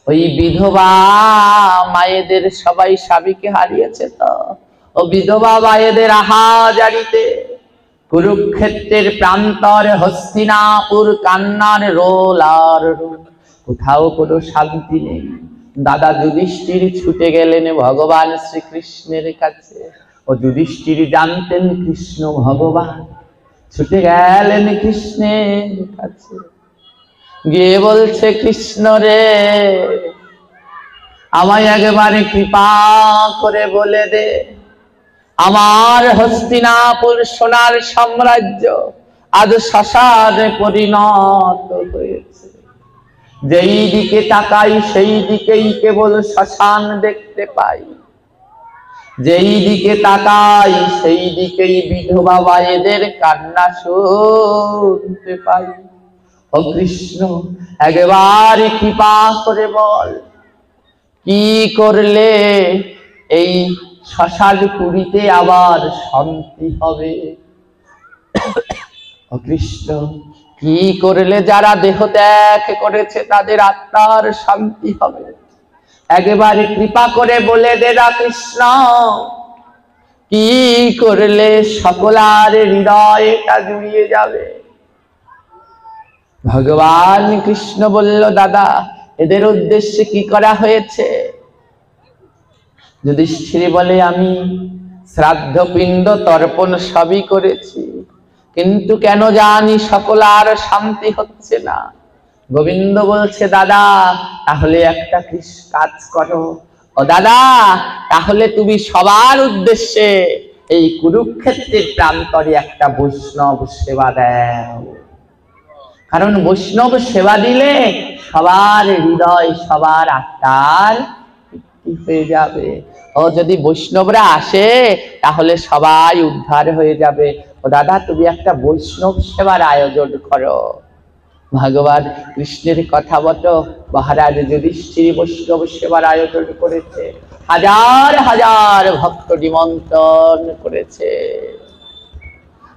ওই বিধবা মায়েদের সবাই স্বামীকে হারিয়েছে তো। ও বিধবা মায়েদের আহাজারিতে কুরুক্ষেত্রের প্রান্তরে হস্তিনাপুর কান্নার রোল আর রোল, কোথাও কোনো শান্তি নেই। দাদা যুধিষ্ঠির ছুটে গেলেন ভগবান শ্রীকৃষ্ণের কাছে। ও যুধিষ্ঠির জানতেন কৃষ্ণ ভগবান, ছুটে গেলেন কৃষ্ণের কাছে, গিয়ে বলছে কৃষ্ণ রে, আমায় একেবারে কৃপা করে বলে দে, আমার হস্তিনাপুর সোনার সাম্রাজ্য আজ শ্মশানে পরিণত হয়েছে। যেই দিকে তাকাই সেই দিকেই কেবল শ্মশান দেখতে পাই, যেই দিকে তাকাই সেই দিকেই বিধবা মায়েদের কান্না শুনতে পাই। ও কৃষ্ণ, একবার কৃপা করে বল, কি করলে এই শ্মশান পুরীতে আবার শান্তি হবে? ও কৃষ্ণ, কি করলে যারা দেহ ত্যাগ করেছে তাদের আত্মার শান্তি হবে? একেবারে কৃপা করে বলে দে না কৃষ্ণ, কি করলে সকলার হৃদয়টা জুড়িয়ে যাবে? ভগবান কৃষ্ণ বলল, দাদা এদের উদ্দেশ্যে কি করা হয়েছে? যুধিষ্ঠির বলে, আমি শ্রাদ্ধ পিণ্ড তর্পণ সবই করেছি, কিন্তু কেন জানি সকলার শান্তি হচ্ছে না। গোবিন্দ বলছে, দাদা তাহলে একটা কাজ করো। ও দাদা, তাহলে তুমি সবার উদ্দেশ্যে এই কুরুক্ষেত্রের প্রান্তরে একটা বৈষ্ণব সেবা দাও, কারণ বৈষ্ণব সেবা দিলে সবার হৃদয় সবার আত্মার তৃপ্তি হয়ে যাবে। ও যদি বৈষ্ণবরা আসে তাহলে সবাই উদ্ধার হয়ে যাবে। ও দাদা তুমি একটা বৈষ্ণব সেবার আয়োজন করো। ভগবান কৃষ্ণের কথা মতো মহারাজ যুধিষ্ঠির বৈষ্ণব সেবার আয়োজন করেছে, হাজার হাজার ভক্ত নিমন্ত্রণ করেছে,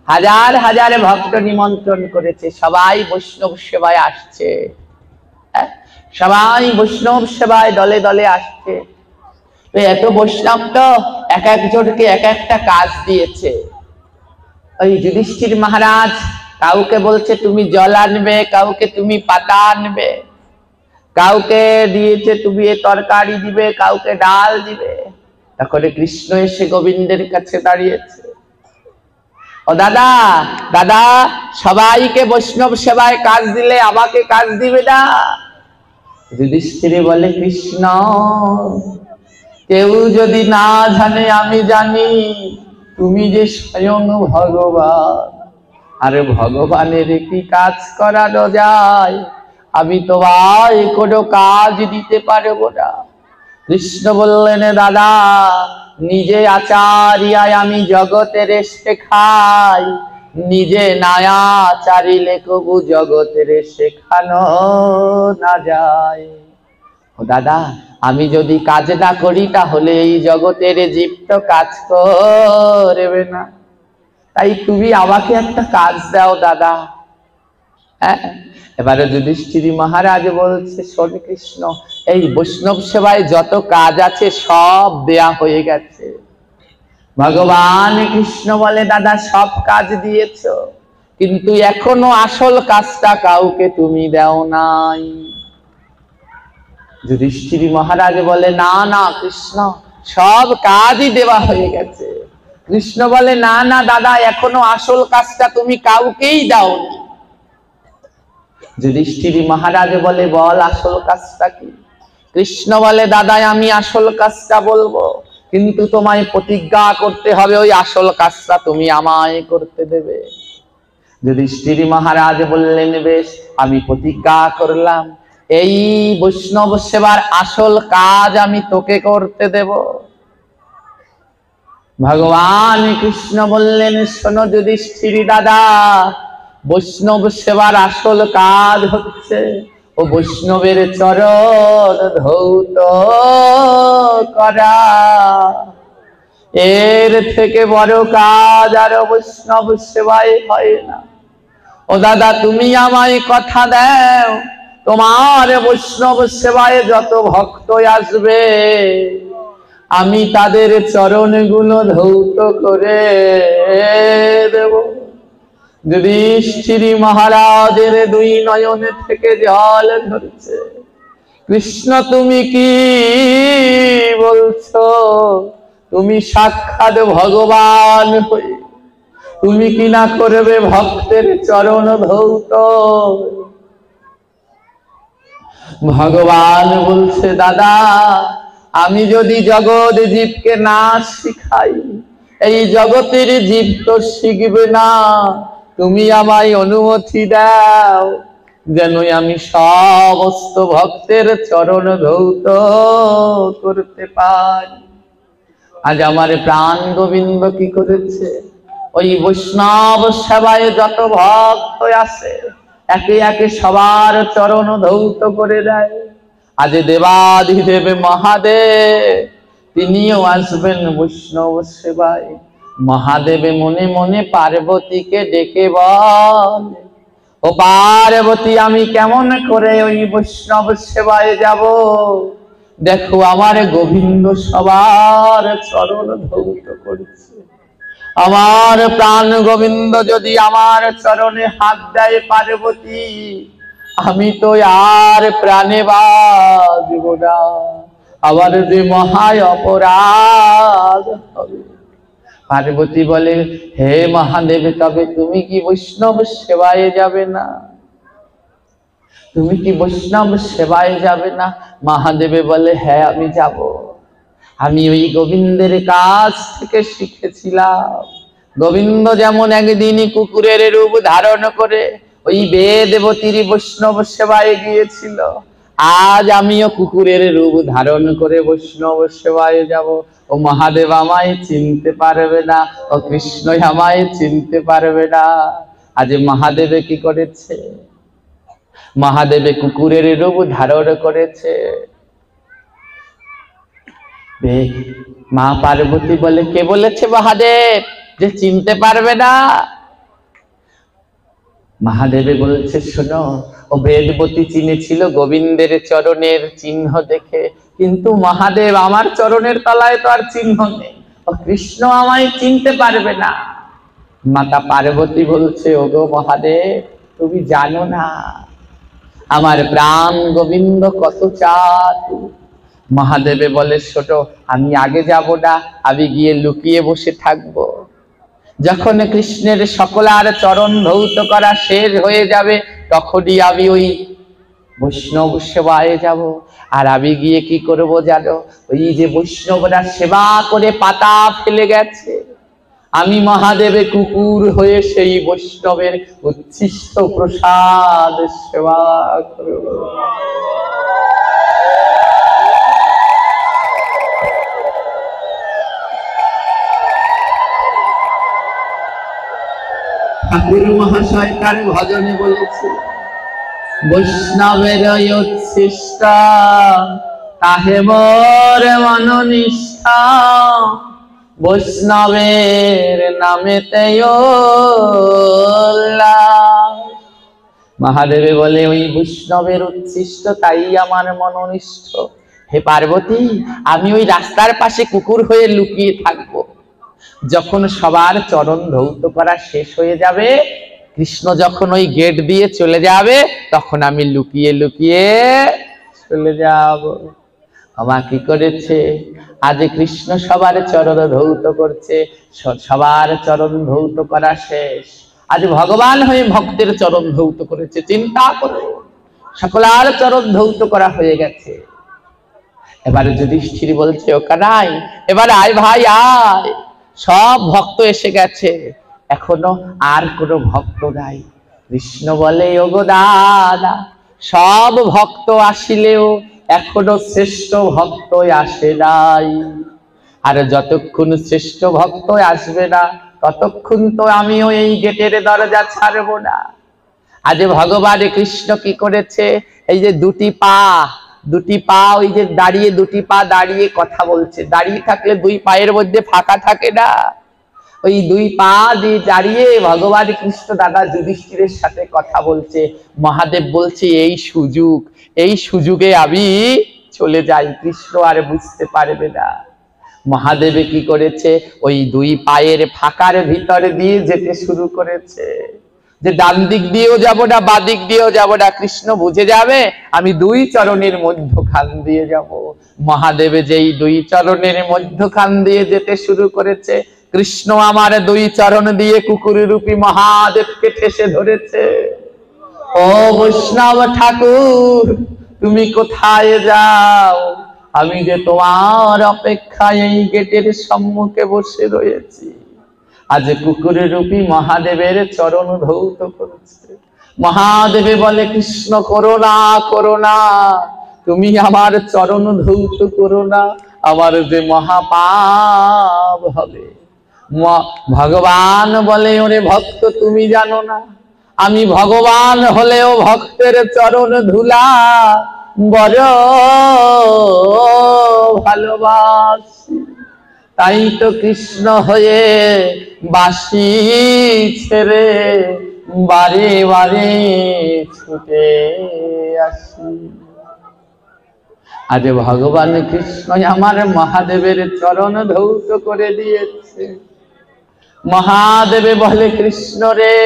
হাজার হাজার ভক্ত নিমন্ত্রণ করেছে, সবাই বৈষ্ণব সেবায় আসছে, সবাই বৈষ্ণব সেবায় দলে দলে আসছে। এত বৈষ্ণব তো এক একজনকে এক একটা কাজ দিয়েছে। ওই যুধিষ্ঠির মহারাজ কাউকে বলছে তুমি জল আনবে, কাউকে তুমি পাতা আনবে, কাউকে দিয়েছে তুমি এ তরকারি দিবে, কাউকে ডাল দিবে। তখন কৃষ্ণ এসে গোবিন্দের কাছে দাঁড়িয়েছে, ও দাদা, দাদা সবাইকে বৈষ্ণব সেবায় কাজ দিলে আমাকে কাজ দিবে না? যুধিষ্ঠির বলে, কৃষ্ণ কেউ যদি না জানে আমি জানি, তুমি যে স্বয়ং ভগবান, আর ভগবানের কি কাজ করানো যায়? আমি তোমায় কোনো কাজ দিতে পারবো না। কৃষ্ণ বললেন, দাদা নিজে আচারিয়ায় আমি জগতের শেখাই, নিজে নায়া চারিলে কবু জগতের শেখানো না যায়। ও দাদা, আমি যদি কাজ না করি তাহলে এই জগতের জীব তো কাজ করবে না, তাই তুমি আমাকে একটা কাজ দাও দাদা। এবারে যুধিষ্ঠির মহারাজ বলছে, শোন কৃষ্ণ, এই বৈষ্ণব সেবায় যত কাজ আছে সব দেয়া হয়ে গেছে। ভগবান কৃষ্ণ বলে, দাদা সব কাজ দিয়েছ, কিন্তু এখনো আসল কাজটা কাউকে তুমি দাও নাই। যুধিষ্ঠির মহারাজ বলে, না না কৃষ্ণ, সব কাজই দেওয়া হয়ে গেছে। কৃষ্ণ বলে, না না দাদা, এখনো আসল কাজটা তুমি কাউকেই দাওনি। যুধিষ্ঠির মহারাজ বলে, বল আসল কাজটা কি? কৃষ্ণ বলে, দাদা আমি আসল কাজটা বলবো, কিন্তু তোমায় প্রতিজ্ঞা করতে হবে ওই আসল কাজটা তুমি আমায় করতে দেবে। যুধিষ্ঠির মহারাজ বললেন, বেশ আমি প্রতিজ্ঞা করলাম, এই বৈষ্ণব সেবার আসল কাজ আমি তোকে করতে দেব। ভগবান কৃষ্ণ বললেন, শোনো যুধিষ্ঠির দাদা, বৈষ্ণব সেবার আসল কাজ হচ্ছে ও বৈষ্ণবের চরণ ধৌত করা। এর থেকে বড় কাজ আর বৈষ্ণব সেবায় হয় না। ও দাদা তুমি আমায় কথা দাও, তোমার বৈষ্ণব সেবায় যত ভক্ত আসবে আমি তাদের চরণগুলো ধৌত করে দেব। যুধিষ্ঠির মহারাজের দুই নয়ন থেকে জল ঝরছে। কৃষ্ণ তুমি কি বলছো? তুমি সাক্ষাৎ ভগবান হয়ে তুমি কি না করবে ভক্তের চরণ ধৌত? ভগবান বলছে, দাদা আমি যদি জগৎ জীবকে না শিখাই এই জগতের জীব তো শিখবে না। তুমি আমায় অনুমতি দাও যেন আমি সমস্ত ভক্তের চরণ ধৌত করতে পারি। আজ আমার প্রাণ গোবিন্দ কি করেছে? ওই বৈষ্ণব সেবায় যত ভক্ত আছে একে একে সবার চরণ ধৌত করে দেয়। আজ দেবাধিদেব মহাদেব তিনিও আসবেন বৈষ্ণব সেবায়। মহাদেবে মনে মনে পার্বতীকে ডেকে বল, ও পার্বতী আমি কেমন করে ওই বৈষ্ণব সেবায় যাব? দেখো আমার গোবিন্দ সবার চরণ ধৌত করেছে। আমার প্রাণ গোবিন্দ যদি আমার চরণে হাত দেয় পার্বতী আমি তো আর প্রাণে বাঁচব না, আমার যে মহা অপরাধ হবে। পার্বতী বলে, হে মহাদেব তবে তুমি কি বৈষ্ণব সেবায় যাবে না? তুমি কি বৈষ্ণব সেবায় যাবে না? মহাদেবে বলে, হ্যাঁ আমি যাব। আমি ওই গোবিন্দের কাছ থেকে শিখেছিলাম। গোবিন্দ যেমন একদিনই কুকুরের রূপ ধারণ করে ওই বেদবতীর বৈষ্ণব সেবায় গিয়েছিল, আজ আমিও কুকুরের রূপ ধারণ করে বৈষ্ণব সেবায় যাব। ও মহাদেব আমায় চিনতে পারবে না, ও কৃষ্ণই আমায় চিনতে পারবে না। আজ মহাদেবে কি করেছে? মহাদেবে কুকুরের রূপ ধারণ করেছে। মা পার্বতী বলে, কে বলেছে মহাদেব যে চিনতে পারবে না? মহাদেবে বলছে, শোনো, ও বেদবতী চিনেছিল গোবিন্দের চরণের চিহ্ন দেখে, কিন্তু মহাদেব আমার চরণের তলায় তো আর চিহ্ন নেই, ও কৃষ্ণ আমায় চিনতে পারবে না। মাতা পার্বতী বলছে, ওগো মহাদেব তুমি জানো না আমার প্রাণ গোবিন্দ কত চাতু। মহাদেবে বলে, ছোট আমি আগে যাব না, আমি গিয়ে লুকিয়ে বসে থাকবো। যখন কৃষ্ণের সকলার চরণ ধৌত করা শেষ হয়ে যাবে তখনই আমি ওই বৈষ্ণব সেবায় যাব। আর আমি গিয়ে কি করব জানো? ওই যে বৈষ্ণবরা সেবা করে পাতা ফেলে গেছে, আমি মহাদেবে কুকুর হয়ে সেই বৈষ্ণবের উচ্ছিষ্ট প্রসাদ সেবা করব। ঠাকুর মহাশয় তার ভজনে বলেছে, বৈষ্ণবের উচ্ছিষ্ট তাহে মোর মনোনিষ্ঠা, বৈষ্ণবের নামেতে মহাদেবে বলে, ওই বৈষ্ণবের উচ্ছিষ্ট তাই আমার মনোনিষ্ঠ। হে পার্বতী আমি ওই রাস্তার পাশে কুকুর হয়ে লুকিয়ে থাকবো। যখন সবার চরণ ধৌত করা শেষ হয়ে যাবে, কৃষ্ণ যখন ওই গেট দিয়ে চলে যাবে তখন আমি লুকিয়ে লুকিয়ে চলে যাব। আমার কি করেছে? আজ কৃষ্ণ সবার চরণ ধৌত করছে, সবার চরণ ধৌত করা শেষ। আজ ভগবান হয়ে ভক্তের চরণ ধৌত করেছে। চিন্তা করো, সকলার চরণ ধৌত করা হয়ে গেছে। এবারে যুধিষ্ঠির বলছে, ও কানাই এবার আয় ভাই আয়, সব ভক্ত এসে গেছে, এখনো আর কোনো ভক্ত নাই। কৃষ্ণ বলে, ওগো দাদা সব ভক্ত আসিলেও এখনো শ্রেষ্ঠ ভক্ত আসে নাই, আর যতক্ষণ শ্রেষ্ঠ ভক্ত আসবে না ততক্ষণ তো আমিও এই গেটের দরজা ছাড়বো না। আজ ভগবান কৃষ্ণ কি করেছে? এই যে দুটি পা ওই যে দাঁড়িয়ে, দুটি পা দাঁড়িয়ে কথা বলছে। দাঁড়িয়ে থাকলে দুই পায়ের মধ্যে ফাঁকা থাকে না, ওই দুই পা দিয়ে দাঁড়িয়ে ভগবান কৃষ্ণ দাদা যুধিষ্ঠিরের সাথে কথা বলছে। মহাদেব বলছে এই সুযোগে আমি চলে যাই, কৃষ্ণ আর বুঝতে পারবে না। মহাদেবে কি করেছে, ওই দুই পায়ের ফাঁকার ভিতর দিয়ে যেতে শুরু করেছে, যে ডান দিক দিয়েও যাব না বাঁ দিক দিয়েও যাব না, কৃষ্ণ বুঝে যাবে আমি দুই চরণের মধ্যখান দিয়ে যাব। মহাদেবে যেই দুই চরণের মধ্যখান দিয়ে যেতে শুরু করেছে, কৃষ্ণ আমার দুই চরণ দিয়ে কুকুর রূপী মহাদেবকে ঠেসে ধরেছে। ও বৈষ্ণব ঠাকুর, তুমি কোথায় যাও? আমি যে তোমার অপেক্ষায় এই গেটের সম্মুখে বসে রয়েছি। আজ কুকুর রূপী মহাদেবের চরণ ধৌত করেছে। মহাদেবে বলে, কৃষ্ণ করো না, তুমি আমার চরণ ধৌত করো না, আমার যে মহাপাপ হবে। ভগবান বলে, ওরে ভক্ত তুমি জানো না, আমি ভগবান হলেও ভক্তের চরণ ধুলা বড় ভালোবাসি। তাই তো কৃষ্ণ হয়ে বাঁশি ছেড়ে বারে বারে ছুটে আসি। আজ ভগবান কৃষ্ণ আমার মহাদেবের চরণ ধৌত করে দিয়েছে। মহাদেবে বলে, কৃষ্ণ রে,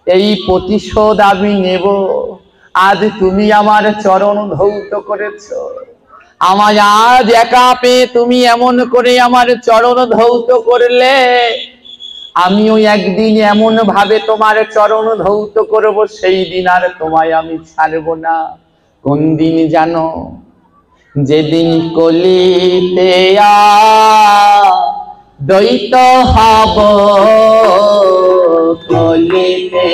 এই প্রতিশোধ আমি নেব। আজ তুমি আমার চরণ ধৌত করেছ, আমায় আজ একা পেয়ে তুমি এমন করে আমার চরণ ধৌত করলে, আমিও একদিন এমন ভাবে তোমার চরণ ধৌত করব, সেই দিন আর তোমায় আমি ছাড়ব না। কোন দিন জানো? যেদিন কলিতে দ্বৈত হব, কলিতে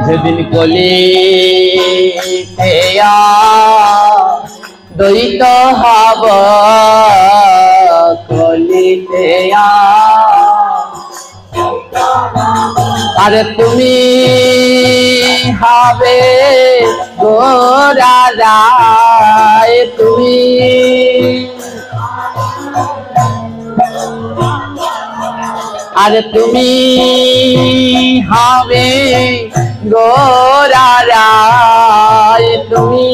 যেদিন কলিতে দ্বৈত হব, কলিতে আরে তুমি হবে গোরা রায়, তুমি আরে তুমি হবে গোরা রায়, তুমি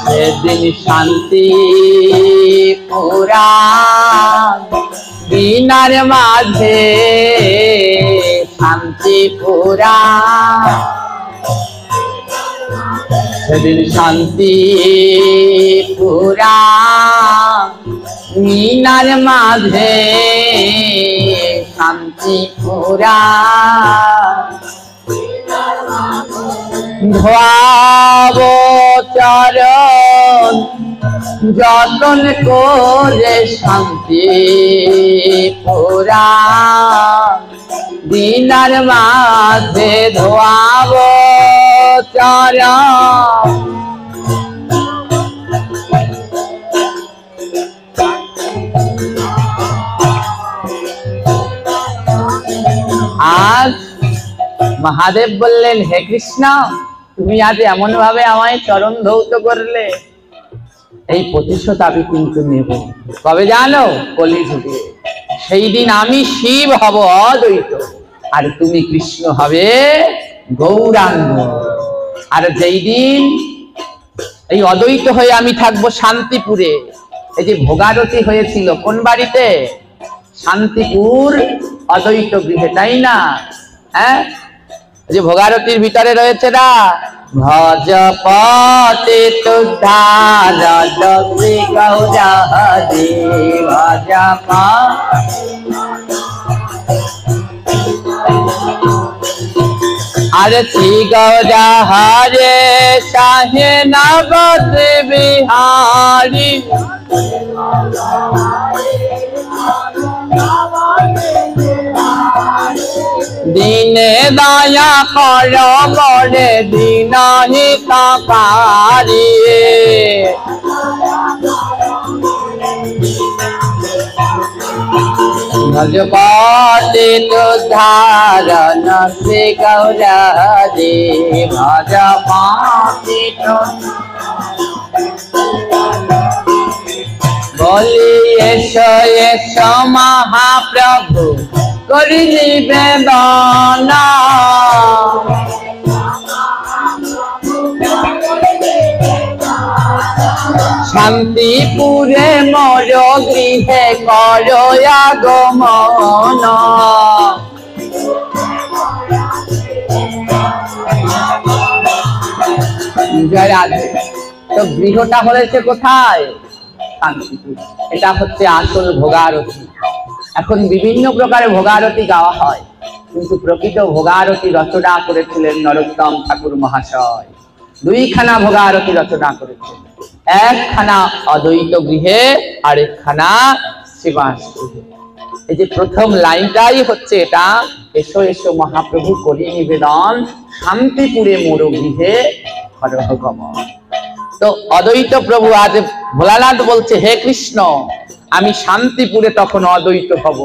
সেদিন শান্তি পুরা বিনার মাঝে, শান্তি পুরা সেদিন শান্তি পুরা মিনার মাঝে, শান্তি পুরা ধোয়াব চরণ যতন করে, শান্তি পুরা দিনার মাঝে ধোয়াব চরণ। আজ মহাদেব বললেন, হে কৃষ্ণ, তুমি আজ এমন ভাবে আমায় চরণ ধৌত করলে, এই প্রতিশোধ আমি কিন্তু নেব। কবে জানো? কলিযুগে। সেই দিন আমি শিব হব অদ্বৈত, আর তুমি কৃষ্ণ হবে গৌরাঙ্গ। আর যেই দিন এই অদ্বৈত হয়ে আমি থাকবো শান্তিপুরে। এই যে ভোগারতি হয়েছিল কোন বাড়িতে? শান্তিপুর অদ্বৈত গৃহে, তাই না? হ্যাঁ, যে ভোগারতির ভিতরে রয়েছে না, ভজ পতে তুদ্ধার শ্রী গৌরা হরি, ভজ আরে শ্রী গৌরা হরে শাহে নগদ বিহারি, দিনে দয়া কর মরে দীনহিতকারী, ভজপতি তুদ্ধারণ শ্রী গৌরা হরি, ভজপতি বলি এসো এসো মহাপ্রভু করি নিবেদন, শান্তিপুরে মোর গৃহে করো আগমন। জয় রাধে। তো গৃহটা হয়েছে কোথায়? শান্তিপুর। এটা হচ্ছে আসল ভোগারতি। এখন বিভিন্ন প্রকারের ভোগারতি গাওয়া হয়, কিন্তু প্রকৃত ভোগারতি রচনা করেছিলেন নরোত্তম ঠাকুর মহাশয়। দুইখানা ভোগারতি রচনা করেছেন, একখানা অদ্বৈত গৃহে আর একখানা শ্রীবাস গৃহে। এই যে প্রথম লাইনটাই হচ্ছে এটা, এসো এসো মহাপ্রভু করি নিবেদন, শান্তিপুরে মোর গৃহে হরহ গমন। তো অদ্বৈত প্রভু আজ ভোলানাথ বলছে, হে কৃষ্ণ, আমি শান্তিপুরে তখন অদ্বৈত হব,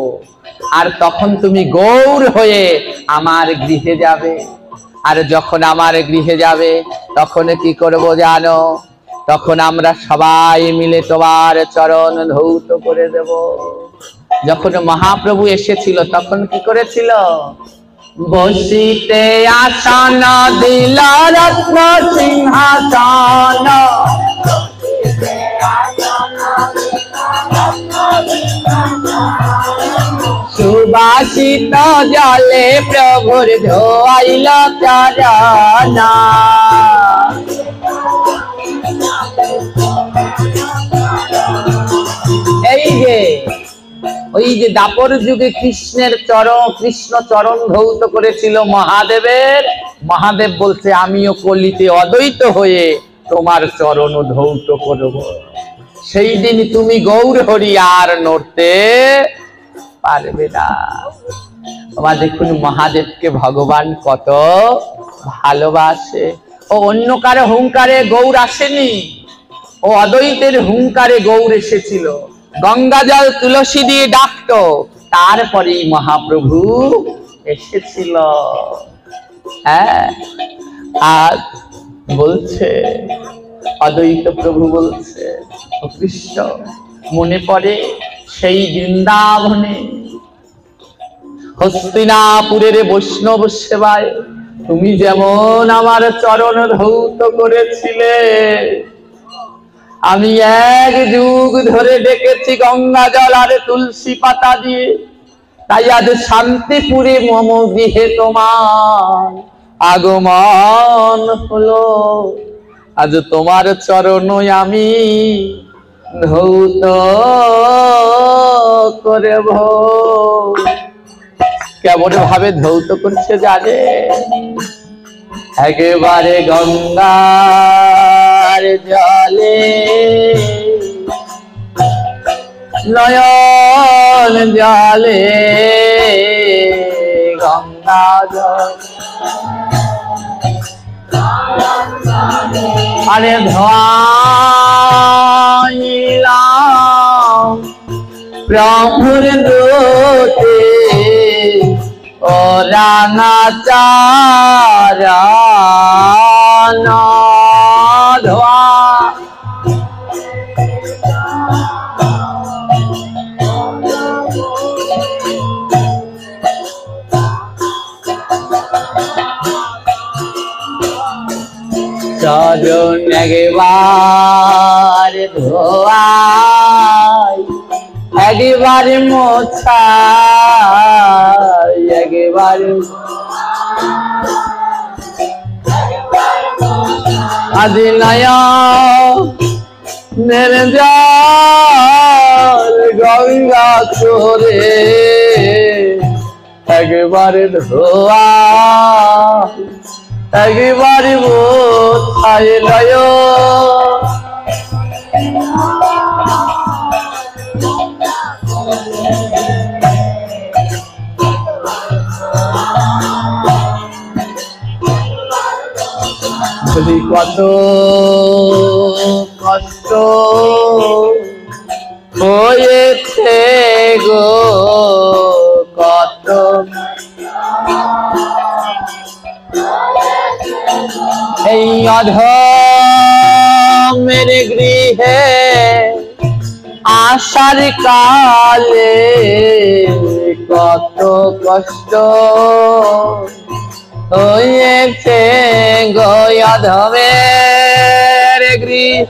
আর তখন তুমি গৌর হয়ে আমার গৃহে যাবে। আর যখন আমার গৃহে যাবে তখন কি করব জানো? তখন আমরা সবাই মিলে তোমার চরণ ধৌত করে দেব। যখন মহাপ্রভু এসেছিল তখন কি করেছিল? বসিতে আসন দিল রত্ন সিংহাসন, সুবাসিত জলে প্রভুর ধোয়াইল চরণ। এই যে ওই যে দাপর যুগে কৃষ্ণের কৃষ্ণ চরণ ধৌত করেছিল মহাদেবের, মহাদেব বলছে আমিও কলিতে অদ্বৈত হয়ে তোমার চরণ ধৌত করব। সেই দিন তুমি গৌর হরি আর নড়তে পারবে না। তোমার দেখুন মহাদেবকে ভগবান কত ভালোবাসে। ও অন্য কারো হুঙ্কারে গৌর আসেনি, ও অদ্বৈতের হুঙ্কারে গৌর এসেছিল। গঙ্গা জল তুলসী দিয়ে ডাকতো, তারপরেই মহাপ্রভু এসেছিল। হ্যাঁ, আজ বলছে অদ্বৈত প্রভু বলছে, ও কৃষ্ণ, মনে পড়ে সেই বৃন্দাবনে হস্তিনাপুরের বৈষ্ণব সেবায় তুমি যেমন আমার চরণ ধৌত করেছিলে। আমি এক যুগ ধরে ডেকেছি গঙ্গা জল আর তুলসী পাতা দিয়ে, তাই আজ শান্তিপুরে মম গৃহে তোমার আগমন হলো। আজ তোমার চরণই আমি ধৌত করব। কেমন ভাবে ধৌত করছে জানে? একেবারে গঙ্গার জলে নয়ন জলে, গঙ্গা জল আরে ধোয়াইলাম প্রভুর দূতে ও রাঙা চারণ ধোয়া। চরণ একবার ধোয়াই, একবার মোছাই, একবার আদি নয়নের জল গঙ্গা করে একবার ধোয়া, একবার মোছাই লয়। কত কষ্ট হয়েছে গো, কত এই অধমের গৃহে আসার কালে কত কষ্ট হয়েছে গো অধমের গৃহে।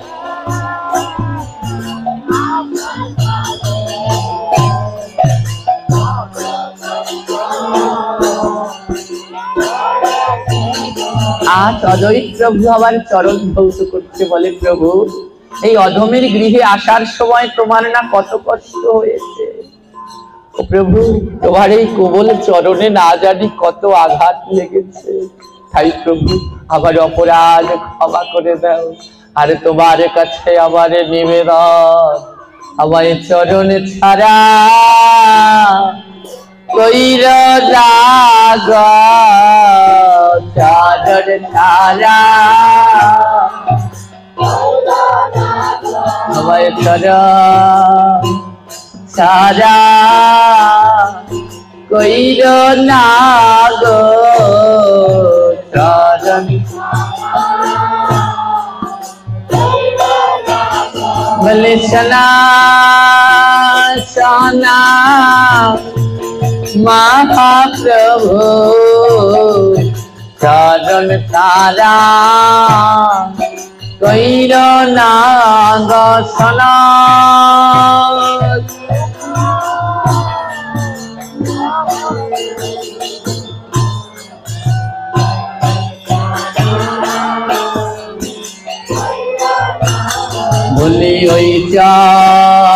আজ অজয় প্রভু আবার চরণ ধৌত করতে বলে, প্রভু এই অধমের গৃহে আসার সময় তোমার না কত কষ্ট হয়েছে। ও প্রভু, তোমার এই কোমল চরণে না জানি কত আঘাত লেগেছে। তাই প্রভু আমার অপরাধ ক্ষমা করে দাও। আর তোমার কাছে আমার নিবেদন, আমার চরণে ছাড়া কইর রাগ চাদর ছাড়া আমার চরণ ছাড়া কইর না গো চরণ। বলে সোনা সোনা মহাপ্রভু চরণ তারা কইর না গো সোনা। বলি ওই চরণে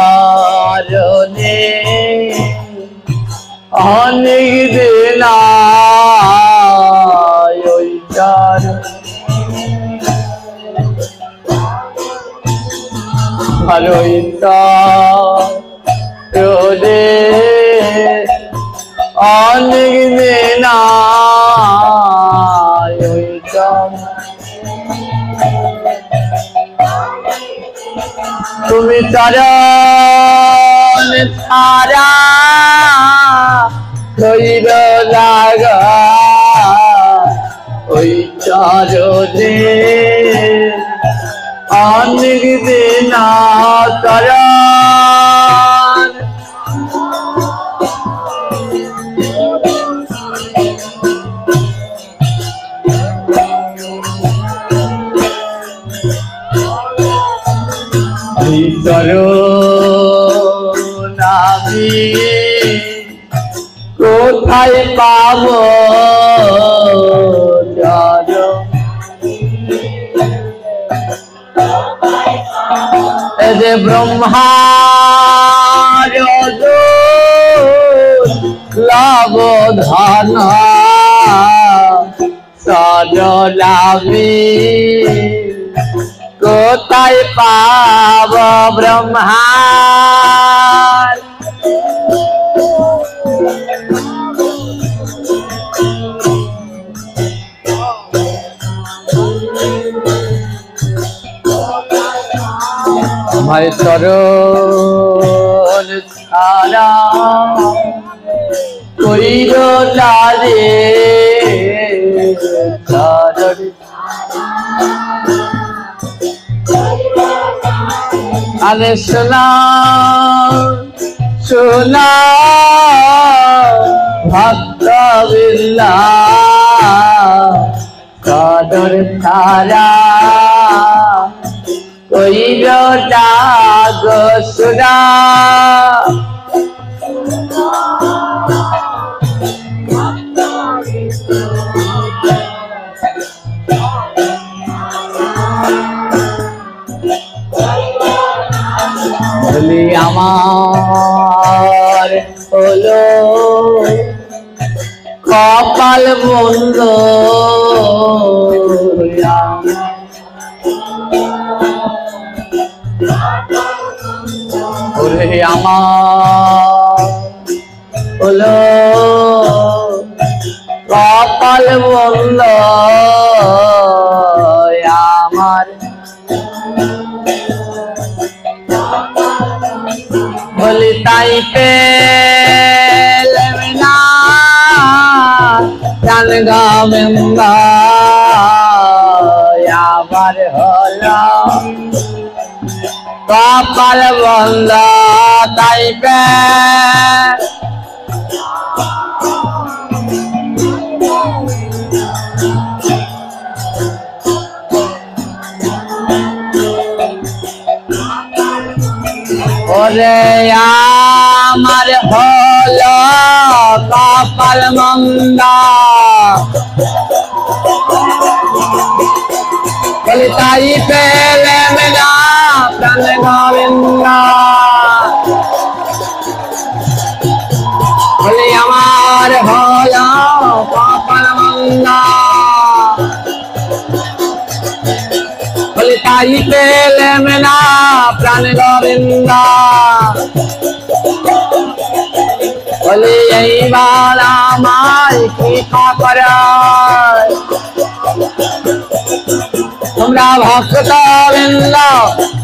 অনেক দিন ওই চরণ আর ওই চরণে অনেক দিন ওই চরণ। তুমি চরণ ছাড়া কইর লাগা ওই চরণে অনেক দিন চরণ। চরণ আমি কোথায় পাব চরণ? এই যে ব্রহ্মার লব ধন চরণ আমি কোথায় পাব ব্রহ্মার? আমার চরণ ছাড়া কইর না রে চরণ। আরে সোনা সোনা ভক্ত বিল্লা চরণ ছাড়া কইর না গো সোনা। বলি আমার হলো কপাল বন্ধ, ওরে আমার হলো কপাল বন্ধ আমার। বলি তাই পেলাম না জান গামেন্দা আবার হলো কপাল বন্ধ তাই পে ওরে আমার হলো কপাল মন্দা বলে তাই পেলেম না প্রাণ গোবিন্দ বলে আমার হলো কপাল মন্দা বলে তাই পেলেম না প্রাণ গোবিন্দ বলে এইবার আমায় কৃপা করো তোমরা ভক্তবৃন্দ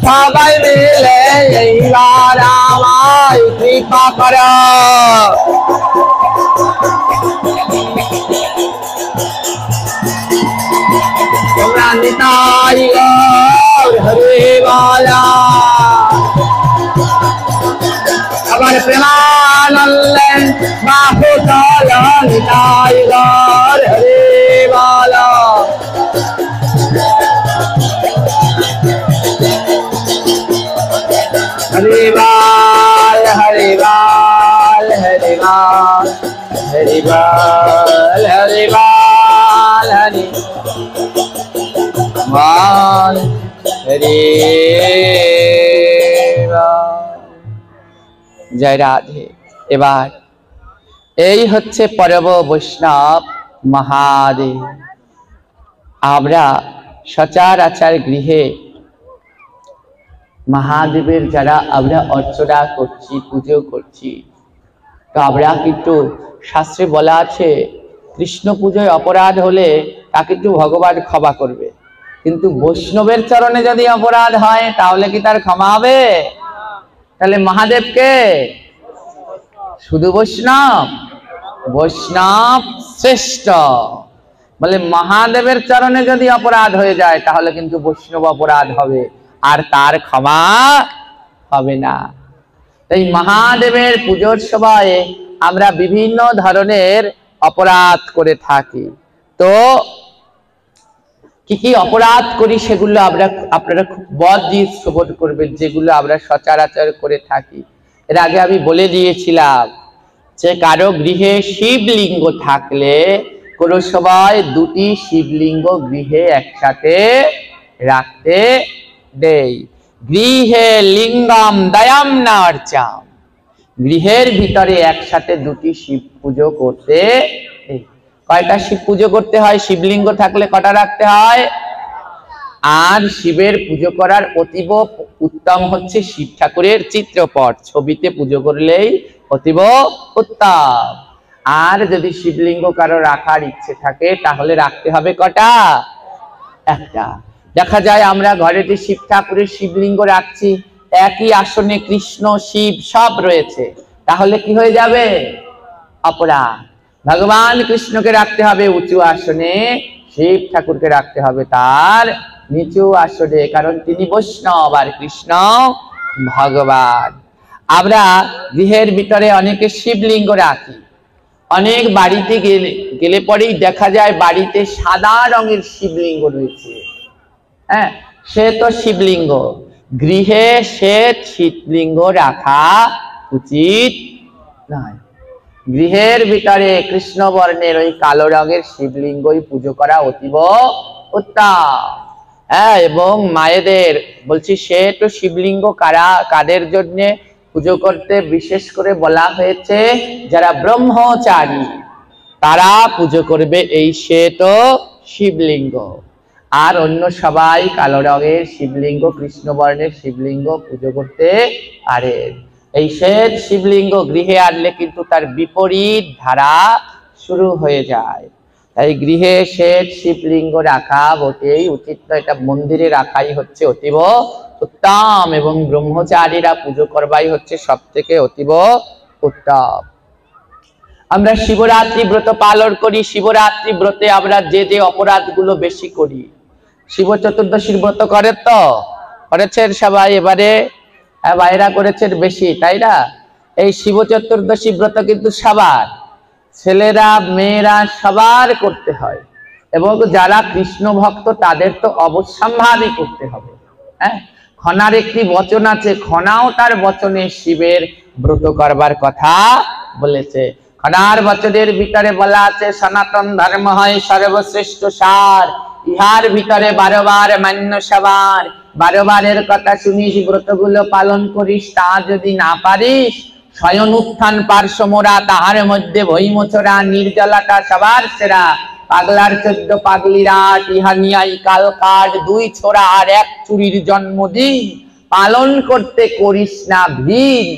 সবাই মিলে এইবার আমায় কৃপা করো তোমরা নিতাই গৌর হরি বলা আবার প্রেমানন্দে বাহু তল নিতাই গৌর হরি বলা हरि बाल हरि बाल हरि बाल हरि बाल हरि बाल हरि बाल हरि जय राधे। এবার এই হচ্ছে পরম বৈষ্ণব মহাদেব। আমরা সচরাচর গৃহে মহাদেবের যারা আমরা অর্চনা করছি, পুজো করছি, তো আমরা কিন্তু শাস্ত্রে বলা আছে কৃষ্ণ পুজোয় অপরাধ হলে তাকে কিন্তু ভগবান ক্ষমা করবে, কিন্তু বৈষ্ণবের চরণে যদি অপরাধ হয় তাহলে কি তার ক্ষমা হবে? তাহলে মহাদেবকে শুধু বৈষ্ণব, বৈষ্ণব শ্রেষ্ঠ বলে মহাদেবের চরণে যদি অপরাধ হয়ে যায় তাহলে কিন্তু বৈষ্ণব অপরাধ হবে আর তার ক্ষমা হবে না। তাই মহাদেবের পুজোর সময় আমরা বিভিন্ন ধরনের অপরাধ করে থাকি। তো কি কি অপরাধ করি সেগুলো আপনারা খুব বদ দিয়ে শ্রবণ করবেন, যেগুলো আমরা সচরাচর করে থাকি। এর আগে আমি বলে দিয়েছিলাম যে কারো গৃহে শিবলিঙ্গ থাকলে কোনো সময় দুটি শিবলিঙ্গ গৃহে একসাথে রাখতে দেই। গৃহে লিঙ্গম দয়াম না অর্চাম, গৃহের ভিতরে একসাথে দুটি শিব পুজো করতে দেই। কয়টা শিব পুজো করতে হয়? শিবলিঙ্গ থাকলে কটা রাখতে হয়? আর শিবের পুজো করার অতীব উত্তম হচ্ছে শিব ঠাকুরের চিত্রপট, ছবিতে পুজো করলেই অতীব উত্তম। আর যদি শিবলিঙ্গ কারো রাখার ইচ্ছে থাকে তাহলে রাখতে হবে কটা? একটা। দেখা যায় আমরা ঘরেতে শিব ঠাকুরের শিবলিঙ্গ রাখছি, একই আসনে কৃষ্ণ শিব সব রয়েছে, তাহলে কি হয়ে যাবে? অপরাধ। ভগবান কৃষ্ণকে রাখতে হবে উঁচু আসনে, শিব ঠাকুরকে রাখতে হবে তার নিচু আসনে, কারণ তিনি বৈষ্ণব আর কৃষ্ণ ভগবান। আমরা গৃহের ভিতরে অনেকে শিবলিঙ্গ রাখি, অনেক বাড়িতে গেলে পরেই দেখা যায় বাড়িতে সাদা রঙের শিবলিঙ্গ রয়েছে। হ্যাঁ, সে তো শিবলিঙ্গ, গৃহে শ্বেত শিবলিঙ্গ রাখা উচিত নয়। গৃহের ভিতরে কৃষ্ণ বর্ণের ওই কালো রঙের শিবলিঙ্গই পুজো করা অতীব উত্তম। হ্যাঁ, এবং মায়েদের বলছি শ্বেত শিবলিঙ্গ কাদের জন্য পুজো করতে বিশেষ করে বলা হয়েছে? যারা ব্রহ্মচারী তারা পুজো করবে এই শ্বেত শিবলিঙ্গ, আর অন্য সবাই কালো রঙের শিবলিঙ্গ, কৃষ্ণ বর্ণের শিবলিঙ্গ পুজো করতে পারে। এই শ্বেত শিবলিঙ্গ গৃহে আনলে কিন্তু তার বিপরীত ধারা শুরু হয়ে যায়। তাই গৃহে শ্বেত শিবলিঙ্গ রাখা মোটেই উচিত নয়, এটা মন্দিরে রাখাই হচ্ছে অতীব উত্তম, এবং ব্রহ্মচারীরা পুজো করবাই হচ্ছে সব থেকে অতীব উত্তম। আমরা শিবরাত্রি ব্রত পালন করি, শিবরাত্রি ব্রতে আমরা যে যে অপরাধগুলো বেশি করি, শিব চতুর্দশীর ব্রত করেন তো? করেছেন সবাই? এবারে হ্যাঁ, ভাইরা করেছেন বেশি, তাই না? এই শিব চতুর্দশী ব্রত কিন্তু সবার, ছেলেরা মেয়েরা সবার করতে হয়, এবং যারা কৃষ্ণ ভক্ত তাদের তো অবশ্যম্ভাবী করতে হবে। হ্যাঁ, খনার একটি বচন আছে, খনাও তার বচনে শিবের ব্রত করবার কথা বলেছে। খনার বচনের ভিতরে বলা আছে, সনাতন ধর্ম হয় সর্বশ্রেষ্ঠ সার, ইহার ভিতরে 12 বার মান্য সবার। 12 বারের কথা শুনিস, ব্রতগুলো পালন করিস, তা যদি না পারিস, স্বয়ং উত্থান পার্শ্বমোরা, তাহার মধ্যে ভৈমছোরা, নির্জলাটা সবার সেরা। পাগলার 14 পাগলিরা, ইহা নিয়াই কাল কাট, 2 ছোরা আর 1 চুরির জন্মদিন, পালন করতে করিস না ভিড়,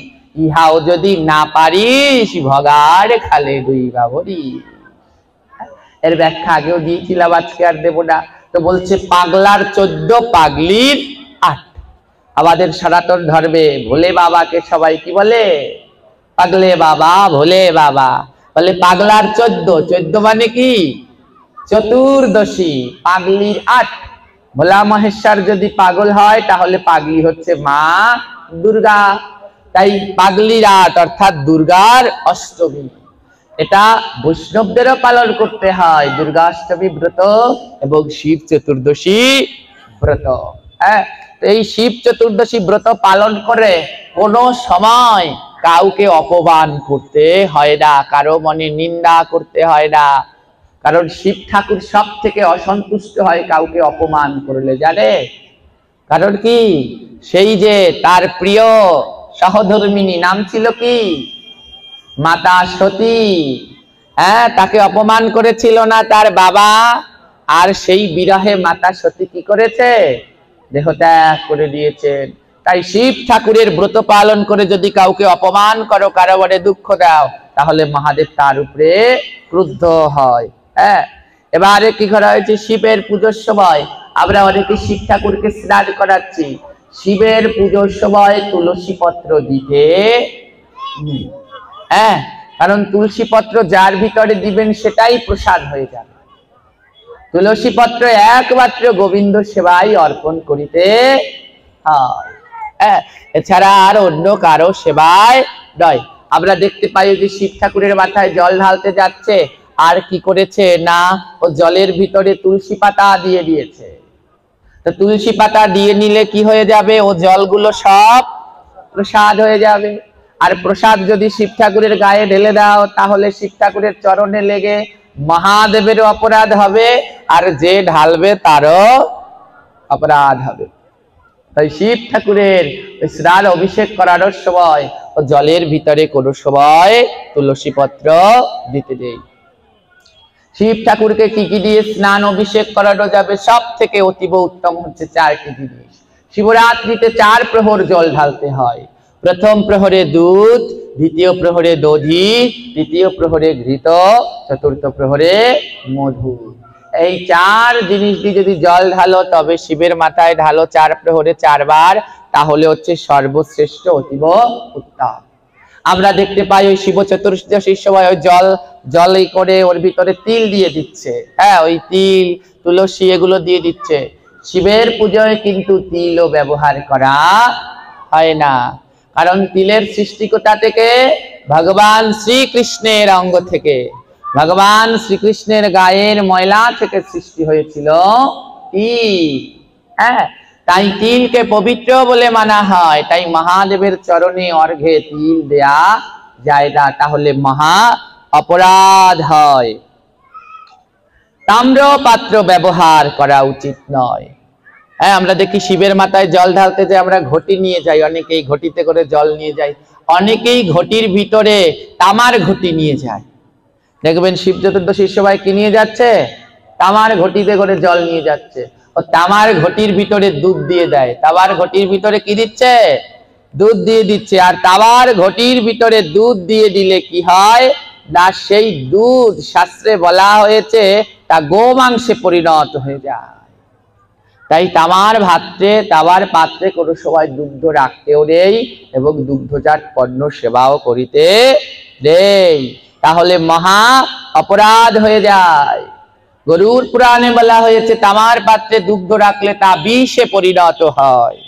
ইহাও যদি না পারিস, ভগার খালে 2 বাবরি। এর ব্যাখ্যা আগেও দিয়েছিলাম, আজকে আর দেব না। তো বলছে পাগলার 14, পাগলির 8। আমাদের সনাতন ধর্মে ভোলে বাবাকে সবাই কি বলে? পাগলে বাবা, ভোলে বাবা বলে। পাগলার 14 মানে কি? চতুর্দশী। পাগলির 8। ভোলা মহেশ্বর যদি পাগল হয় তাহলে পাগলি হচ্ছে মা দুর্গা। তাই পাগলির 8 অর্থাৎ দুর্গার অষ্টমী। এটা বৈষ্ণবদেরও পালন করতে হয়, দুর্গাষ্টমী ব্রত এবং শিব চতুর্দশী ব্রত। হ্যাঁ, এই শিব চতুর্দশী ব্রত পালন করে কোনো সময় কাউকে অপমান করতে হয় না, কারো মনে নিন্দা করতে হয় না। কারণ শিব ঠাকুর সব থেকে অসন্তুষ্ট হয় কাউকে অপমান করলে, জানে? কারণ কি? সেই যে তার প্রিয় সহধর্মিনী, নাম ছিল কি? মাতা সতী। হ্যাঁ, তাকে অপমান করেছিল না তার বাবা, আর সেই বিরহে মাতা সতী কি করেছে? দেহত্যাগ করে দিয়েছেন। তাই শিব ঠাকুরের ব্রত পালন করে যদি কাউকে অপমান করো, কারো বড়ে দুঃখ দাও, তাহলে মহাদেব তার উপরে ক্রুদ্ধ হয়। হ্যাঁ, এবারে কি করা হয়েছে? শিবের পুজোর সময় আমরা অনেকে শিব ঠাকুরকে স্নান করাচ্ছি। শিবের পুজোর সময় তুলসী পত্র দিতে, হ্যাঁ, কারণ তুলসী পত্র যার ভিতরে দিবেন সেটাই প্রসাদ হয়ে যাবে। তুলসী পত্র একমাত্র গোবিন্দ সেবায় অর্পণ করিতে হয়। হ্যাঁ, এছাড়া আর অন্য কারো সেবায় নয়। আমরা দেখতে পাই যে শিব ঠাকুরের মাথায় জল ঢালতে যাচ্ছে, আর কি করেছে না, ও জলের ভিতরে তুলসী পাতা দিয়ে দিয়েছে। তো তুলসী পাতা দিয়ে নিলে কি হয়ে যাবে? ও জলগুলো সব প্রসাদ হয়ে যাবে। আর প্রসাদ যদি শিব ঠাকুরের গায়ে ঢেলে দাও, তাহলে শিব ঠাকুরের চরণে লেগে মহাদেবেরও অপরাধ হবে, আর যে ঢালবে তারও অপরাধ হবে। তাই শিব ঠাকুরের স্নান অভিষেক করানোর সময় ও জলের ভিতরে কোনো সময় তুলসী পত্র দিতে নেই। শিব ঠাকুরকে কি কি দিয়ে স্নান অভিষেক করানো যাবে? সব থেকে অতীব উত্তম হচ্ছে 4টি জিনিস। শিবরাত্রিতে 4 প্রহর জল ঢালতে হয়। প্রথম প্রহরে দুধ, দ্বিতীয় প্রহরে দধি, তৃতীয় প্রহরে ঘৃত, চতুর্থ প্রহরে মধু। এই 4 জিনিস দিয়ে যদি জল ঢালো, তবে শিবের মাথায় ঢালো 4 প্রহরে 4 বার, তাহলে হচ্ছে সর্বশ্রেষ্ঠ, অতীব উত্তম। আমরা দেখতে পাই ওই শিব চতুর্দশীর সময় ওই জল করে ওর ভিতরে তিল দিয়ে দিচ্ছে। হ্যাঁ, ওই তিল, তুলসী এগুলো দিয়ে দিচ্ছে। শিবের পুজোয় কিন্তু তিলও ব্যবহার করা হয় না, কারণ তিলের সৃষ্টি কোথা থেকে? ভগবান শ্রীকৃষ্ণের অঙ্গ থেকে। ভগবান শ্রীকৃষ্ণের গায়ের ময়লা থেকে সৃষ্টি হয়েছিল তিল। হ্যাঁ, তাই তিলকে পবিত্র বলে মানা হয়। তাই মহাদেবের চরণে অর্ঘ্যে তিল দেয়া যায় না, তাহলে মহা অপরাধ হয়। তাম্র পাত্র ব্যবহার করা উচিত নয়। হ্যাঁ, আমরা দেখি শিবের মাথায় জল ঢালতে যে আমরা ঘটি নিয়ে যাই, অনেকেই ঘটিতে করে জল নিয়ে যায়, অনেকেই ঘটির ভিতরে তামার ঘটি নিয়ে যায়। দেখবেন শিব চতুর্দশীর সময় কি নিয়ে যাচ্ছে? তামার ঘটিতে করে জল নিয়ে যাচ্ছে। ও তামার ঘটির ভিতরে দুধ দিয়ে দেয়। তামার ঘটির ভিতরে কি দিচ্ছে? দুধ দিয়ে দিচ্ছে। আর তামার ঘটির ভিতরে দুধ দিয়ে দিলে কি হয় না, সেই দুধ শাস্ত্রে বলা হয়েছে তা গোমাংসে পরিণত হয়ে যায়। তাই তামার পাত্রে কোনো সময় দুগ্ধ রাখতেও নেই, এবং দুগ্ধজাত পণ্য সেবাও করিতে নেই, তাহলে মহা অপরাধ হয়ে যায়। গরুর পুরাণে বলা হয়েছে তামার পাত্রে দুগ্ধ রাখলে তা বিষে পরিণত হয়।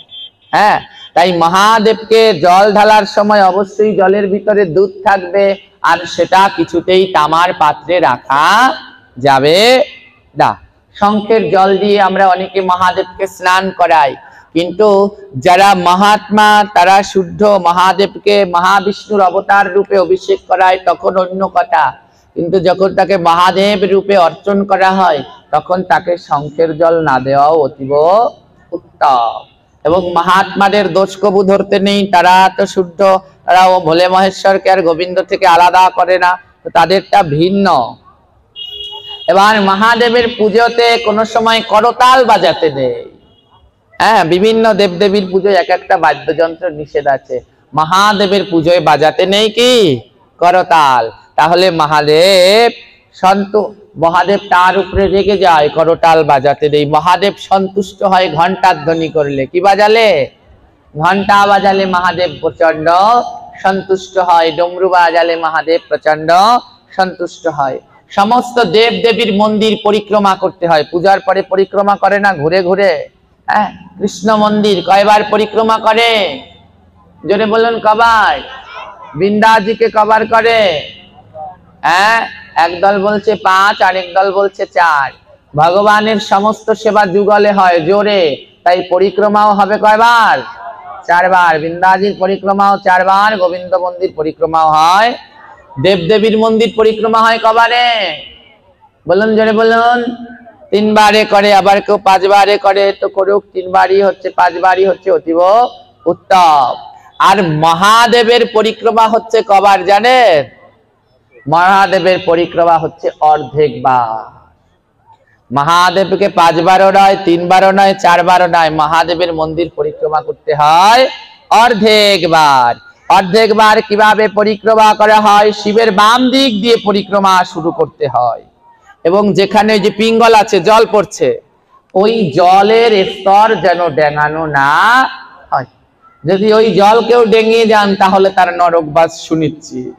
হ্যাঁ, তাই মহাদেবকে জল ঢালার সময় অবশ্যই জলের ভিতরে দুধ থাকবে, আর সেটা কিছুতেই তামার পাত্রে রাখা যাবে না। শঙ্খের জল দিয়ে আমরা অনেকে মহাদেবকে স্নান করাই, কিন্তু যারা মহাত্মা তারা শুদ্ধ মহাদেবকে মহাবিষ্ণুর অবতার রূপে অভিষেক করায় তখন অন্য কথা, কিন্তু যখন তাকে মহাদেব রূপে অর্চন করা হয় তখন তাকে শঙ্খের জল না দেওয়াও অতীব উত্তম। এবং মহাত্মাদের দোষ কবু ধরতে নেই, তারা তো শুদ্ধ, তারাও ভোলে মহেশ্বরকে আর গোবিন্দ থেকে আলাদা করে না, তো তাদেরটা ভিন্ন। এবার মহাদেবের পুজোতে কোনো সময় করতাল বাজাতে নেই। হ্যাঁ, বিভিন্ন দেবদেবীর পুজোয় এক একটা বাদ্যযন্ত্র নিষেধ আছে, মহাদেবের পুজোয় বাজাতে নেই কি করতাল। তাহলে মহাদেব তার উপরে রেগে যায়, করতাল বাজাতে নেই। মহাদেব সন্তুষ্ট হয় ঘন্টার ধ্বনি করলে, কি বাজালে? ঘন্টা বাজালে মহাদেব প্রচন্ড সন্তুষ্ট হয়, ডমরু বাজালে মহাদেব প্রচন্ড সন্তুষ্ট হয়। সমস্ত দেব দেবীর মন্দির পরিক্রমা করতে হয়, পূজার পরে পরিক্রমা করে না ঘুরে ঘুরে? হ্যাঁ, কৃষ্ণ মন্দির কয়বার পরিক্রমা করে? জোরে বলুন কবার? বৃন্দাজিকে কবার করে? হ্যাঁ, একদল বলছে 5, আরেক দল বলছে 4। ভগবানের সমস্ত সেবা যুগলে হয় জোরে, তাই পরিক্রমাও হবে কয়বার? 4 বার। বৃন্দাজির পরিক্রমাও 4 বার, গোবিন্দ মন্দির পরিক্রমাও হয়। দেবদেবীর মন্দির পরিক্রমা হয় কবারে? বলুন, জোরে বলুন। 3 বারে করে, আবার কেউ 5 বারে করে, তো করুক, 3 বারই হচ্ছে, 5 বারই হচ্ছে অতীব উত্তম। আর মহাদেবের পরিক্রমা হচ্ছে কবার জানেন? মহাদেবের পরিক্রমা হচ্ছে অর্ধেক বার। মহাদেবকে 5 বারও নয়, 3 বারও নয়, 4 বারও নয়, মহাদেবের মন্দির পরিক্রমা করতে হয় অর্ধেক বার। অর্ধেক বার কিভাবে পরিক্রমা করা হয়? শিবের বাম দিক দিয়ে পরিক্রমা শুরু করতে হয়, এবং যেখানে যে পিঙ্গল আছে জল পড়ছে, ওই জলের স্তর যেন ডেঙানো না হয়। যদি ওই জল কেউ ডেঙিয়ে যান তাহলে তার নরকবাস সুনিশ্চিত।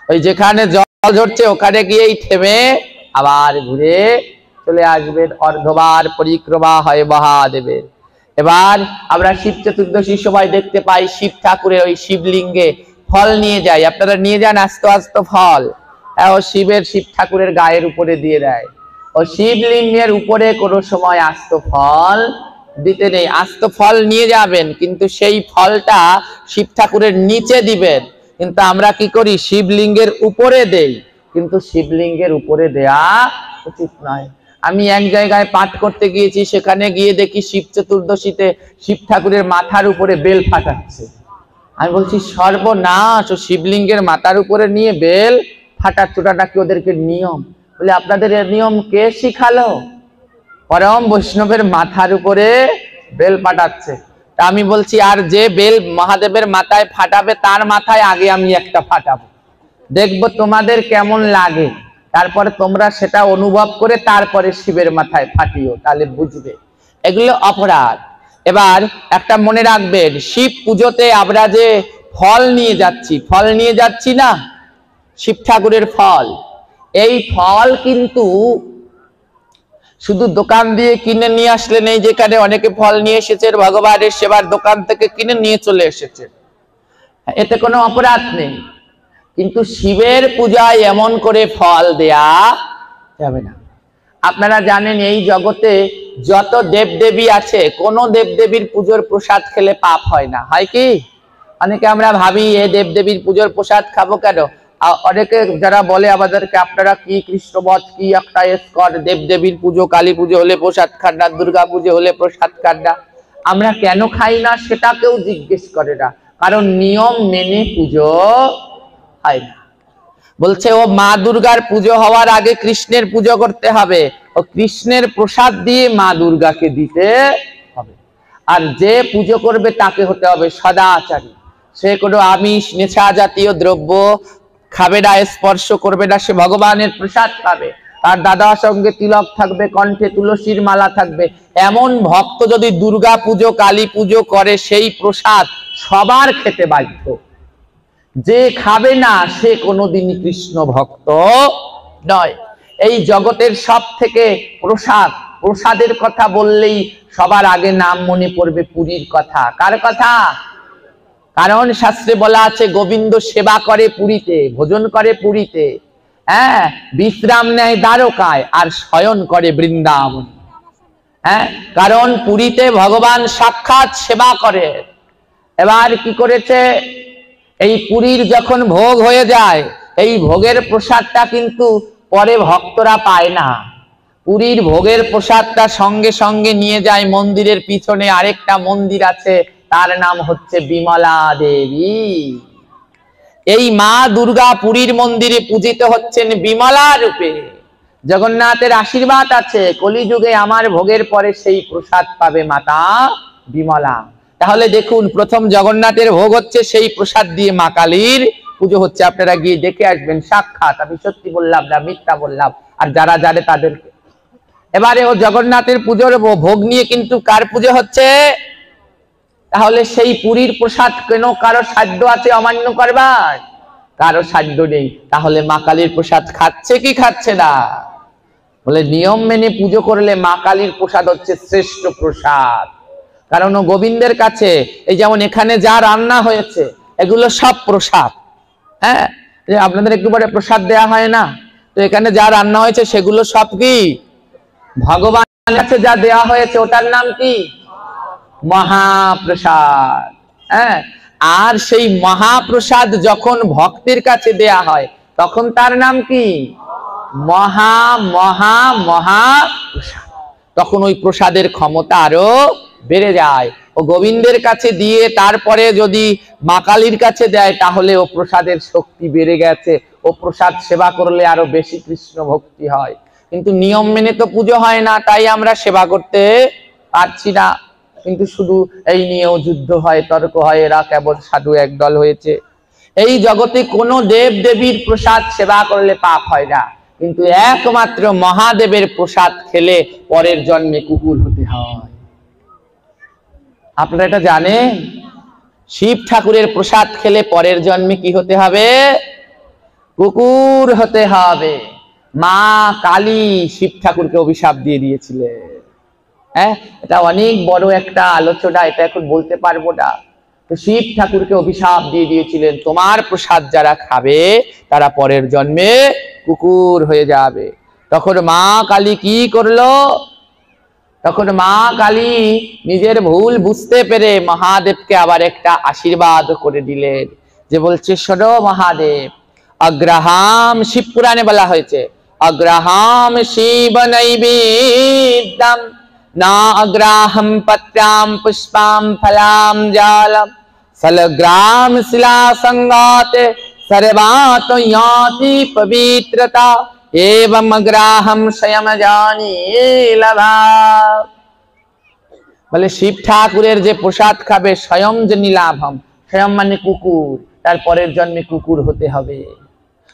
ওই যেখানে জল ঝরছে ওখানে গিয়েই থেমে আবার ঘুরে চলে আসবেন। অর্ধবার পরিক্রমা হয় মহাদেবের। এবার আমরা শিব চতুর্দশীর সময় দেখতে পাই শিব ঠাকুরের ওই শিবলিঙ্গে ফল নিয়ে যায়। আপনারা নিয়ে যান আস্ত আস্ত ফল, ও শিব ঠাকুরের গায়ের উপরে দিয়ে দেয়। ও শিবলিঙ্গের উপরে কোনো সময় আস্ত ফল দিতে নেই। আস্ত ফল নিয়ে যাবেন, কিন্তু সেই ফলটা শিব ঠাকুরের নিচে দিবেন। কিন্তু আমরা কি করি? শিবলিঙ্গের উপরে দেই, কিন্তু শিবলিঙ্গের উপরে দেয়া উচিত নয়। আমি এক জায়গায় পাঠ করতে গিয়েছি, সেখানে গিয়ে দেখি শিব চতুর্দশীতে শিব ঠাকুরের মাথার উপরে বেল ফাটাচ্ছে। আমি বলছি সর্বনাশ, ও শিবলিঙ্গের মাথার উপরে নিয়ে বেল ফাটাচ্ছে, ওটা নাকি ওদেরকে নিয়ম। বলে আপনাদের এর নিয়ম কে শিখালো? পরম বৈষ্ণবের মাথার উপরে বেল ফাটাচ্ছে। তা আমি বলছি আর যে বেল মহাদেবের মাথায় ফাটাবে তার মাথায় আগে আমি একটা ফাটাবো, দেখবো তোমাদের কেমন লাগে, তারপরে তোমরা সেটা অনুভব করে তারপরে শিবের মাথায় ফাটিও, তাহলে বুঝবে। এগুলো অপরাধ। এবার একটা মনে রাখবেন, শিব পুজোতে আমরা যে ফল নিয়ে যাচ্ছি না, শিব ঠাকুরের ফল, এই ফল কিন্তু শুধু দোকান দিয়ে কিনে নিয়ে আসলে নেই। যেখানে অনেকে ফল নিয়ে এসেছে ভগবানের সেবার দোকান থেকে কিনে নিয়ে চলে এসেছে, এতে কোনো অপরাধ নেই। কিন্তু শিবের পূজায় এমন করে ফল দেয়া যাবে না। আপনারা জানেন এই জগতে যত দেবদেবী আছে, কোন দেবদেবীর পুজোর প্রসাদ খেলে পাপ হয় না, হয় কি? অনেকে আমরা ভাবি এই দেবদেবীর পুজোর প্রসাদ খাবো কেন? অনেকে যারা বলে আমাদেরকে, আপনারা কি কৃষ্ণবধ কি একটা এসকর, দেবদেবীর পুজো কালী পুজো হলে প্রসাদ খান না, দুর্গা পুজো হলে প্রসাদ খান না। আমরা কেন খাই না সেটা কেউ জিজ্ঞেস করে না, কারণ নিয়ম মেনে পুজো হয় না। বলছে ও মা দুর্গার পুজো হওয়ার আগে কৃষ্ণের পুজো করতে হবে, ও কৃষ্ণের প্রসাদ দিয়ে মা দুর্গাকে দিতে হবে। আর যে পুজো করবে তাকে হতে হবে সদাচারী। সে কোনো আমিষ নেশা জাতীয় দ্রব্য খাবে না, স্পর্শ করবে না, সে ভগবানের প্রসাদ খাবে। তার দাদার সঙ্গে তিলক থাকবে, কণ্ঠে তুলসীর মালা থাকবে। এমন ভক্ত যদি দুর্গা পুজো কালী পুজো করে, সেই প্রসাদ সবার খেতে বাধ্য। যে খাবে না সে কোনোদিনই কৃষ্ণ ভক্ত নয়। এই জগতের সব থেকে প্রসাদের কথা বললেই সবার আগে নাম মনে পড়বে পুরীর কথা। কার কথা? কারণ শাস্ত্রে বলা আছে গোবিন্দ সেবা করে পুরীতে, ভোজন করে পুরীতে, হ্যাঁ, বিশ্রাম নেয় দ্বারকায়, আর শয়ন করে বৃন্দাবন। হ্যাঁ, কারণ পুরীতে ভগবান সাক্ষাৎ সেবা করে। এবার কি করেছে, এই পুরীর যখন ভোগ হয়ে যায়, এই ভোগের প্রসাদটা কিন্তু পরে ভক্তরা পায় না। পুরীর ভোগের প্রসাদটা সঙ্গে সঙ্গে নিয়ে যায় মন্দিরের পিছনে আরেকটা মন্দির আছে, তার নাম হচ্ছে বিমলা দেবী। এই মা দুর্গা পুরীর মন্দিরে পূজিত হচ্ছেন বিমলা রূপে। জগন্নাথের আশীর্বাদ আছে, কলিযুগে আমার ভোগের পরে সেই প্রসাদ পাবে মাতা বিমলা। তাহলে দেখুন, প্রথম জগন্নাথের ভোগ হচ্ছে, সেই প্রসাদ দিয়ে মা কালীর পুজো হচ্ছে। আপনারা গিয়ে দেখে আসবেন সাক্ষাৎ, আমি সত্যি বললাম না, মিথ্যা বললাম, আর যারা জানে তাদেরকে। এবারে ও জগন্নাথের পুজোর ভোগ নিয়ে কিন্তু কার পুজো হচ্ছে? তাহলে সেই পুরীর প্রসাদ কেন কারো সাধ্য আছে অমান্য করবার? কারো সাধ্য নেই। তাহলে মা কালীর প্রসাদ খাচ্ছে কি খাচ্ছে না? বলে নিয়ম মেনে পুজো করলে মা কালীর প্রসাদ হচ্ছে শ্রেষ্ঠ প্রসাদ। কারণ ও গোবিন্দের কাছে, এই যেমন এখানে যা রান্না হয়েছে এগুলো সব প্রসাদ। হ্যাঁ, যে আপনাদের একটু পরে প্রসাদ দেয়া হয় না, তো এখানে যা রান্না হয়েছে সেগুলো সব কি ভগবানের কাছে যা দেয়া হয়েছে ওটার নাম কি? মহাপ্রসাদ। হ্যাঁ, আর সেই মহাপ্রসাদ যখন ভক্তের কাছে দেয়া হয় তখন তার নাম কি? মহা মহা মহাপ্রসাদ। তখন ওই প্রসাদের ক্ষমতা আরো বেড়ে যায়। ও গোবিন্দের কাছে দিয়ে তারপরে যদি মা কালীর কাছে দেয় তাহলে ও প্রসাদের শক্তি বেড়ে গেছে, ও প্রসাদ সেবা করলে আরো বেশি কৃষ্ণ ভক্তি হয়। কিন্তু নিয়ম মেনে তো পুজো হয় না, তাই আমরা সেবা করতে পারছি না। কিন্তু শুধু এই নিয়েও যুদ্ধ হয়, তর্ক হয়, এরা কেবল সাধু একদল হয়েছে। এই জগতে কোনো দেব দেবীর প্রসাদ সেবা করলে পাপ হয় না, কিন্তু একমাত্র মহাদেবের প্রসাদ খেলে পরের জন্মে কুকুর হতে হয়। আপনারা এটা জানেন? শিব ঠাকুরের প্রসাদ খেলে পরের জন্মে কি হতে হবে? কুকুর হতে হবে। মা কালী শিব ঠাকুরকে অভিশাপ দিয়ে দিয়েছিলেন। হ্যাঁ, এটা অনেক বড় একটা আলোচনা, এটা এখন বলতে পারবো না। তো শিব ঠাকুরকে অভিশাপ দিয়ে দিয়েছিলেন, তোমার প্রসাদ যারা খাবে তারা পরের জন্মে কুকুর হয়ে যাবে। তখন মা কালী কি করলো? তখন মা কালী নিজের ভুল বুঝতে পেরে মহাদেবকে আবার একটা আশীর্বাদ করে দিলেন, যে বলছে শোনো মহাদেব, অগ্রহাম, শিব পুরাণে বলা হয়েছে, অগ্রহাম শিব নৈবেদ্যম না অগ্রাহম পত্রাম পুষ্পাম ফলাম জালম সলগ্রাম শিলা সংগাতে सर्वात याति पवित्रता एवं अग्राहम स्वयं जानी लभा। বলে শিব ঠাকুরের যে প্রসাদ খাবে স্বয়ং জানি লাভম, স্বয়ং মানে কুকুর, তার পরের জন্মে কুকুর হতে হবে।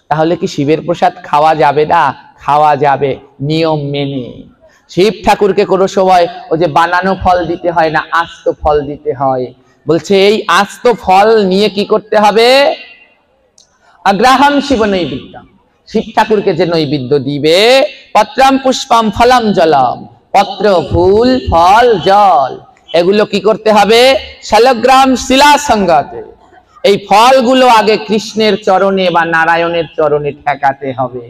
তাহলে কি শিবের প্রসাদ খাওয়া যাবে না? খাওয়া যাবে, নিয়ম মেনে। শিব ঠাকুরকে কোনো সময় ও যে বানানো ফল দিতে হয় না, আস্ত ফল দিতে হয়। বলছে এই আস্ত ফল নিয়ে কি করতে হবে? অগ্রাহম শিব নৈবেদ্যম, শিব ঠাকুরকে যে নৈবেদ্য দিবে, পত্রম পুষ্পম ফলম জলম, পত্র ফুল ফল জল, এগুলো কি করতে হবে? শালগ্রাম শিলা সঙ্গতে, এই ফলগুলো আগে কৃষ্ণের চরণে বা নারায়ণের চরণে ঠেকাতে হবে।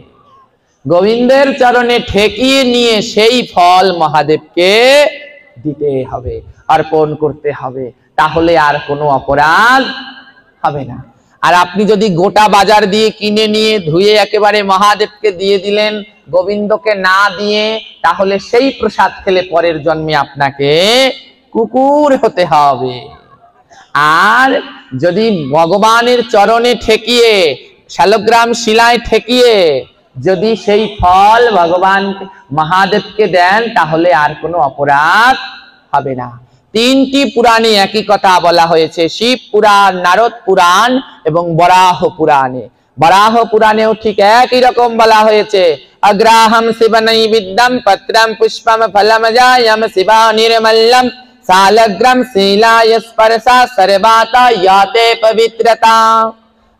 গোবিন্দের চরণে ঠেকিয়ে নিয়ে সেই ফল মহাদেবকে দিতে হবে, অর্পণ করতে হবে, তাহলে আর কোনো অপরাধ হবে না। আর আপনি যদি গোটা বাজার দিয়ে কিনে নিয়ে ধুয়ে একেবারে মহাদেবকে দিয়ে দিলেন, গোবিন্দকে না দিয়ে, তাহলে সেই প্রসাদ খেলে পরের জন্মে আপনাকে কুকুর হতে হবে। আর যদি ভগবানের চরণে ঠেকিয়ে, শালগ্রাম শিলায় ঠেকিয়ে যদি সেই ফল ভগবান মহাদেবকে দেন, তাহলে আর কোনো অপরাধ হবে না। তিনটি পুরাণে একই কথা বলা হয়েছে, শিব পুরাণ, নারদ পুরাণ এবং বরাহ পুরাণে। বরাহ পুরাণেও ঠিক একই রকম বলা হয়েছে, অগ্রাহম শিব নৈবেদ্যম পত্রম পুষ্পম ফলম জায়ম শিবা নির্মল্যম শালগ্রাম শিলায় স্পর্শা সর্বাতা ইয়াতে পবিত্রতা।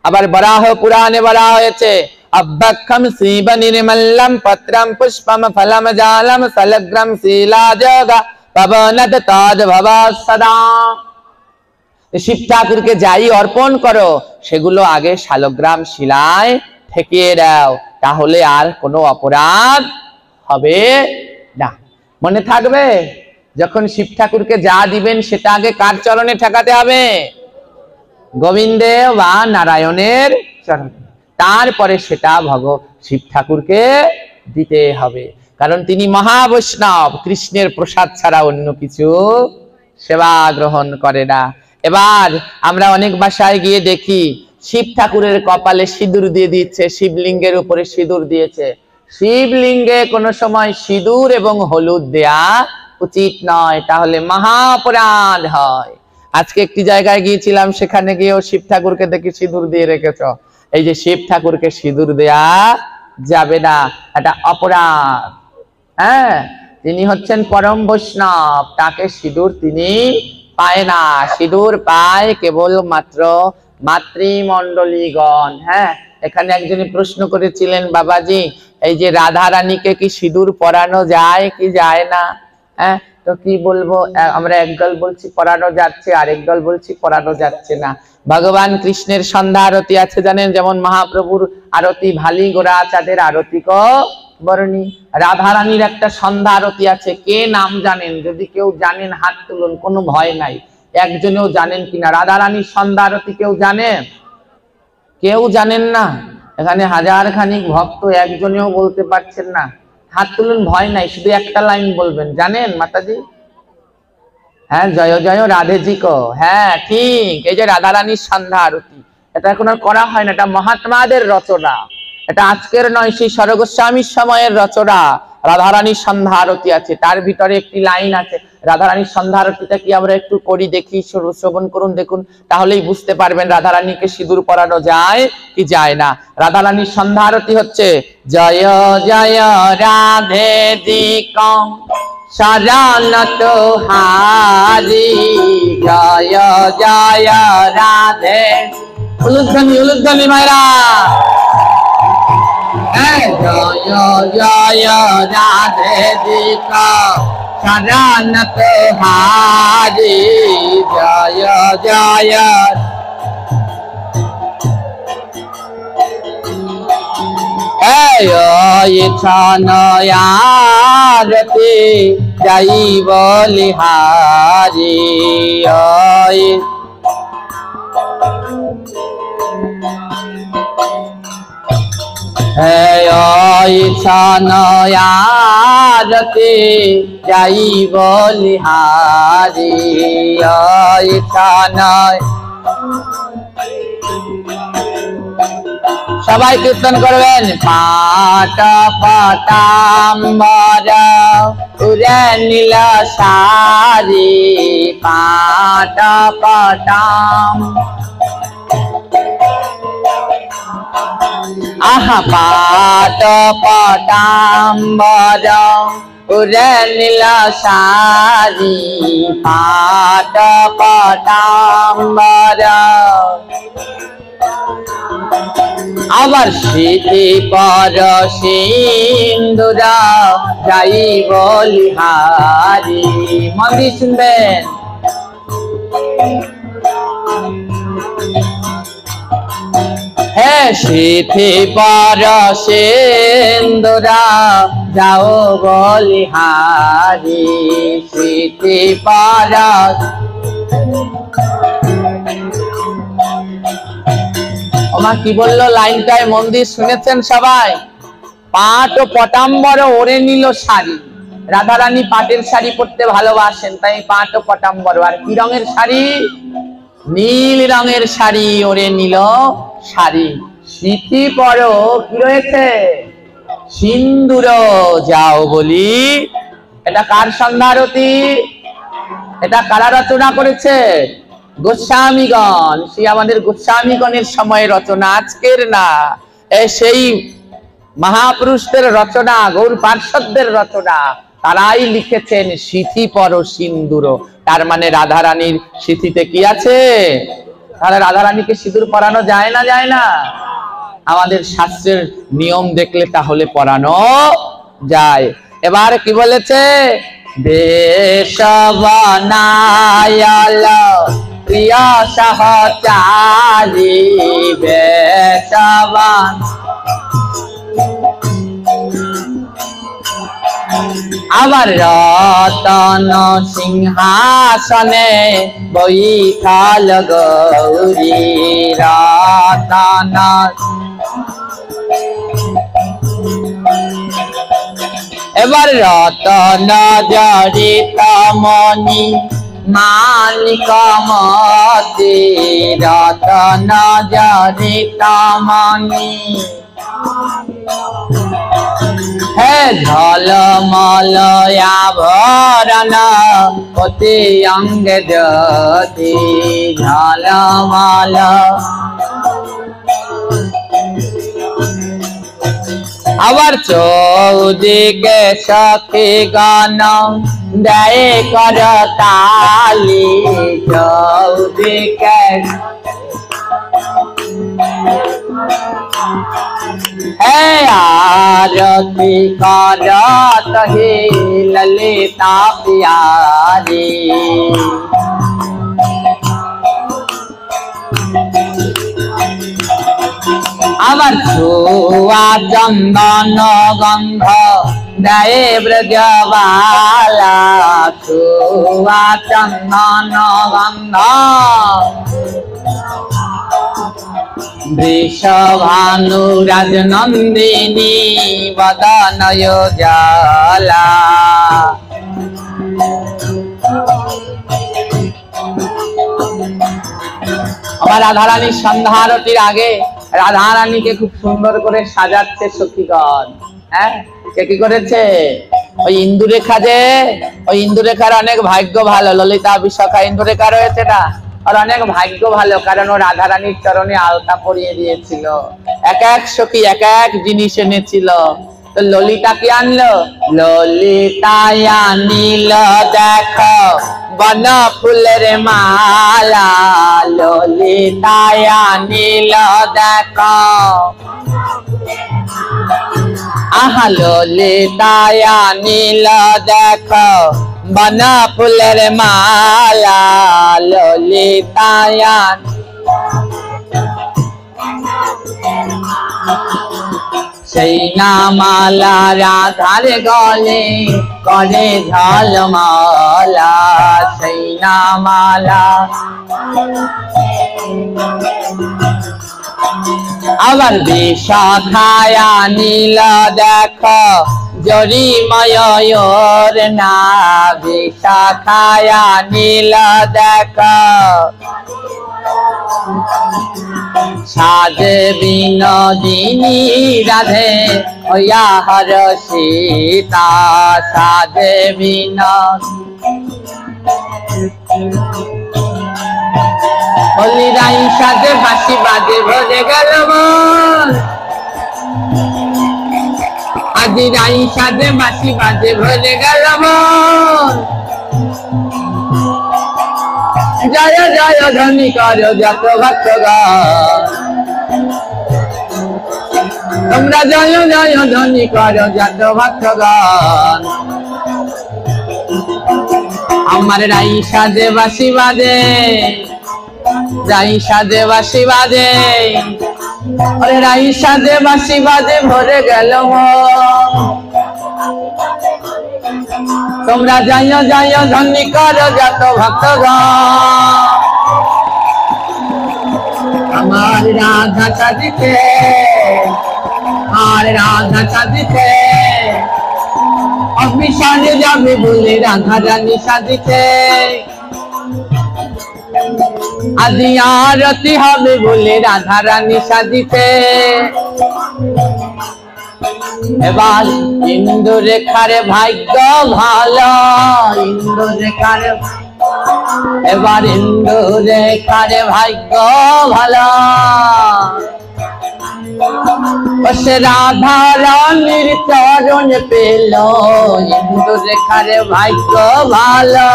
আবার বরাহ পুরাণে বলা হয়েছে, अभ्यखम शिव निर्मल्लम पत्रम पुष्पम फलम जालम सलग्रम शिला जगा পবনত তদ ভব সদা। শিব ঠাকুরকে যাই অর্পণ করো সেগুলো আগে শালগ্রাম শিলায় ঠেকিয়ে দাও, তাহলে আর কোনো অপরাধ হবে না। মনে থাকবে, যখন শিব ঠাকুরকে যা দিবেন সেটা আগে কার চরণে ঠেকাতে হবে? গোবিন্দের বা নারায়ণের চরণে, তারপরে সেটা শিব ঠাকুরকে দিতে হবে। কারণ তিনি মহাবৈষ্ণব, কৃষ্ণের প্রসাদ ছাড়া অন্য কিছু সেবা গ্রহণ করে না। এবার আমরা অনেক বাসায় গিয়ে দেখি শিব ঠাকুরের কপালে সিঁদুর দিয়ে দিচ্ছে, শিবলিঙ্গের উপরে সিঁদুর দিয়েছে। শিবলিঙ্গে কোনো সময় সিঁদুর এবং হলুদ দেয়া উচিত নয়, তাহলে মহাপরাধ হয়। আজকে একটি জায়গায় গিয়েছিলাম, সেখানে গিয়েও শিব ঠাকুরকে দেখি সিঁদুর দিয়ে রেখেছ। এই যে শিব ঠাকুরকে সিঁদুর দেয়া যাবে না, এটা অপরাধ। হ্যাঁ, তিনি হচ্ছেন পরম বৈষ্ণব, তাকে সিঁদুর তিনি পায় না, সিঁদুর পায় কেবল মাত্র মাতৃমণ্ডলীগণ। হ্যাঁ, এখানে একজনই প্রশ্ন করেছিলেন, বাবাজি এই যে রাধা রানীকে কি সিঁদুর পরানো যায় কি যায় না? হ্যাঁ, তো কি বলবো, আমরা একদল বলছি পরানো যাচ্ছে, আরেক দল বলছি পরানো যাচ্ছে না। ভগবান কৃষ্ণের সন্ধ্যা আরতি আছে জানেন, যেমন মহাপ্রভুর আরতি ভালি গোরা চাঁদের আরতি বরণী। রাধা রানীর একটা সন্ধ্যা আরতি আছে, কে নাম জানেন? যদি কেউ জানেন হাত তুলুন, কোনো ভয় নাই। একজনেও জানেন কিনা রাধা রানীর সন্ধ্যা আরতি? কেউ জানেন? কেউ জানেন না? এখানে হাজার খানিক ভক্ত, একজনেও বলতে পারছেন না। হাত তুলুন, ভয় নাই, শুধু একটা লাইন বলবেন। জানেন মাতাজি? হ্যাঁ, জয় জয় রাধেজি কো। হ্যাঁ ঠিক, এই যে রাধা রানীর সন্ধ্যা আরতি, এটা এখন আর করা হয় না, এটা মহাত্মাদের রচনা, এটা আজকের নয়, সেই সরগোস্বামীর সময়ের রচনা। রাধারানীর সন্ধ্যা আরতি আছে, তার ভিতরে একটি লাইন আছে। রাধারানীর সন্ধ্যা আরতিটা কি আমরা একটু করি দেখি, শ্রবণ করুন, দেখুন, তাহলেই বুঝতে পারবেন রাধারানীকে সিঁদুর পরানো যায় কি যায় না। রাধারানীর সন্ধ্যা আরতি হচ্ছে জয় জয় রাধে দিকং শরণত হারি, জয় জয় রাধে। উলুধ্বনি উলুধ্বনি মায়েরা, জয় জয় রাধে দিকা শরণত হারি, জয় জয়। আরতি যাই বলিহারি, আরতি যাই বলিহারি, সবাই কীর্তন করবেন। পাট পটাম্বর উরে নীল সারি, পাট পটাম, আহা পাট পটাম্বর উরে নীল সারি, পাট পটাম্বর। আবার স্মৃতি পর সিন্দুরা যাই বলিহারি, মন দিয়ে শুনবেন। হে স্মৃতি পর সিন্দুরা যাও বলিহারি, স্মৃতি পর। ওমা কি বললো লাইনটায়, মন দিয়ে শুনেছেন সবাই? পাট ও পটাম্বর ওরে নিল শাড়ি। রাধারানী পাটের শাড়ি পরতে ভালোবাসেন, তাই পাট ও পটাম্বর। আর কি রঙের শাড়ি? নীল রঙের শাড়ি ওরে নিল শাড়ি। স্মৃতি পর কি রয়েছে? সিন্দুর যাও বলি। এটা কার সন্ধ্যা আরতি? এটা কারা রচনা করেছে? গোস্বামীগণ। সেই আমাদের গোস্বামীগণের সময় রচনা, আজকের না। সেই মহাপুরুষদের রচনা, গৌর পার্ষদদের রচনা, তারাই লিখেছেন সিথি পর সিন্দুর। তার মানে রাধারানীর সিথিতে কি আছে? তাহলে রাধারানীকে সিঁদুর পরানো যায় না যায় না? আমাদের শাস্ত্রের নিয়ম দেখলে তাহলে পরানো যায়। এবার কি বলেছে? বেশ বনায়ল প্রিয় সহচারী বেশ আবার রতন সিংহাসনে বৈঠাল গৌরী রতন এবার রতন জড়িত মণি মালিক মতি রতন জড়িত মণি হে ঝলমল আভরণ অতি অঙ্গে জ্যোতি ঝলমল আবার চৌদিকে সখী গণ দেয় কর তালি চৌদিকে হে আরতি করত হে ললিতা প্যারি আবার ছুয়া চন্দন গন্ধ দেয় ব্রজবালা ছুয়া চন্দন গন্ধ বৃষভানু রাজনন্দিনী বদনয় জালা আমার রাধারানীর সন্ধ্যা আরতির আগে রাধারানীকে খুব সুন্দর করে সাজাচ্ছে সখীগণ। হ্যাঁ, কে কি করেছে? ওই ইন্দুরেখা যে, ওই ইন্দুরেখার অনেক ভাগ্য ভালো, ললিতা বিশাখা ইন্দুরেখা রয়েছে না, আর অনেক ভাগ্য ভালো, কারণ ও রাধারানীর চরণে আলতা পরিয়ে দিয়েছিল। এক এক সখী এক এক জিনিস এনেছিল। তো ললিতা কি আনলো? ললিতায় আনিল দেখো বন ফুলের মালা, ললিতায় আনিল দেখো আহা ললিতায় আনিল দেখো বন ফুলের মালা, ললিতায় সেই নামালা রাধার গলে করে ঝলমলা, সেই নামালা আবার বিশাখায় আনিল দেখো জরিময়ূর না, বিশাখায় আনিল দেখো সাজে বিনোদিনী রাধে হইয়া হরষিতা, সাজে বিনোদ হলি রাই সাজে বাঁশি বাজে ভরে গেল মন, আজি রাই সাজে বাঁশি বাজে ভরে গেল মন, জয় জয় ধ্বনি করো যত ভক্তগণ, তোমরা জয় জয় ধ্বনি করো যত ভক্তগণ। আমার রাই সাজে বাঁশি বাজে, রাই সাজে বাঁশি বাজে, আরে রাই সাজে বাঁশি বাজে ভরে গেল মন, তোমরা জয় জয় ধ্বনি করো যত ভক্তগণ। আমার রাধা সাজিতে, আর রাধা সাজিতে, অভিসারে যাবে বলে রাধা রানী সাজিতে, আদি আরতি হবে বলে রাধা রানী সাজিতে। এবার ইন্দুরেখার ভাগ্য ভালো, ইন্দুরেখার এবার ইন্দুরেখার ভাগ্য ভালো, সে রাধা রানীর চরণ পেল, ইন্দুরেখার ভাগ্য ভালো।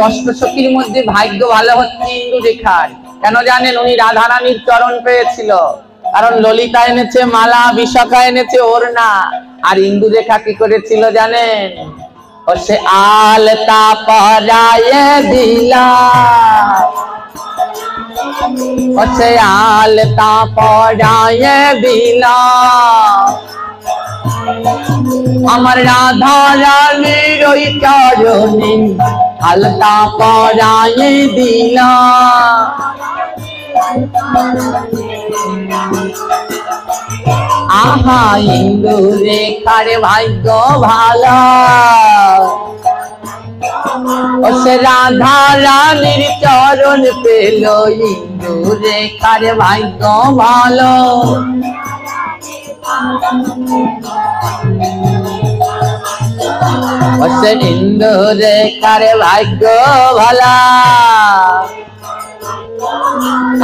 অষ্টসখীর মধ্যে ভাগ্য ভালো হচ্ছে ইন্দুরেখার। কেন জানেন? উনি রাধা রানীর চরণ পেয়েছিল। কারণ ললিতা এনেছে মালা, বিশাখা এনেছে ওড়না, আর ইন্দু রেখা কি করেছিল জানেন? ও সে আলতা পরায়ে দিলা, ও সে আলতা পরায়ে দিলা আমার রাধা রানীর ওই চরণে আলতা পরায়ে দিলা। আহা ইন্দু রেখার ভাগ্য ভালো, ও সে রাধা রানীর চরণ পেল, ইন্দু রেখার ভাগ্য ভালো। ও সে ইন্দু রেখার ভাগ্য ভালো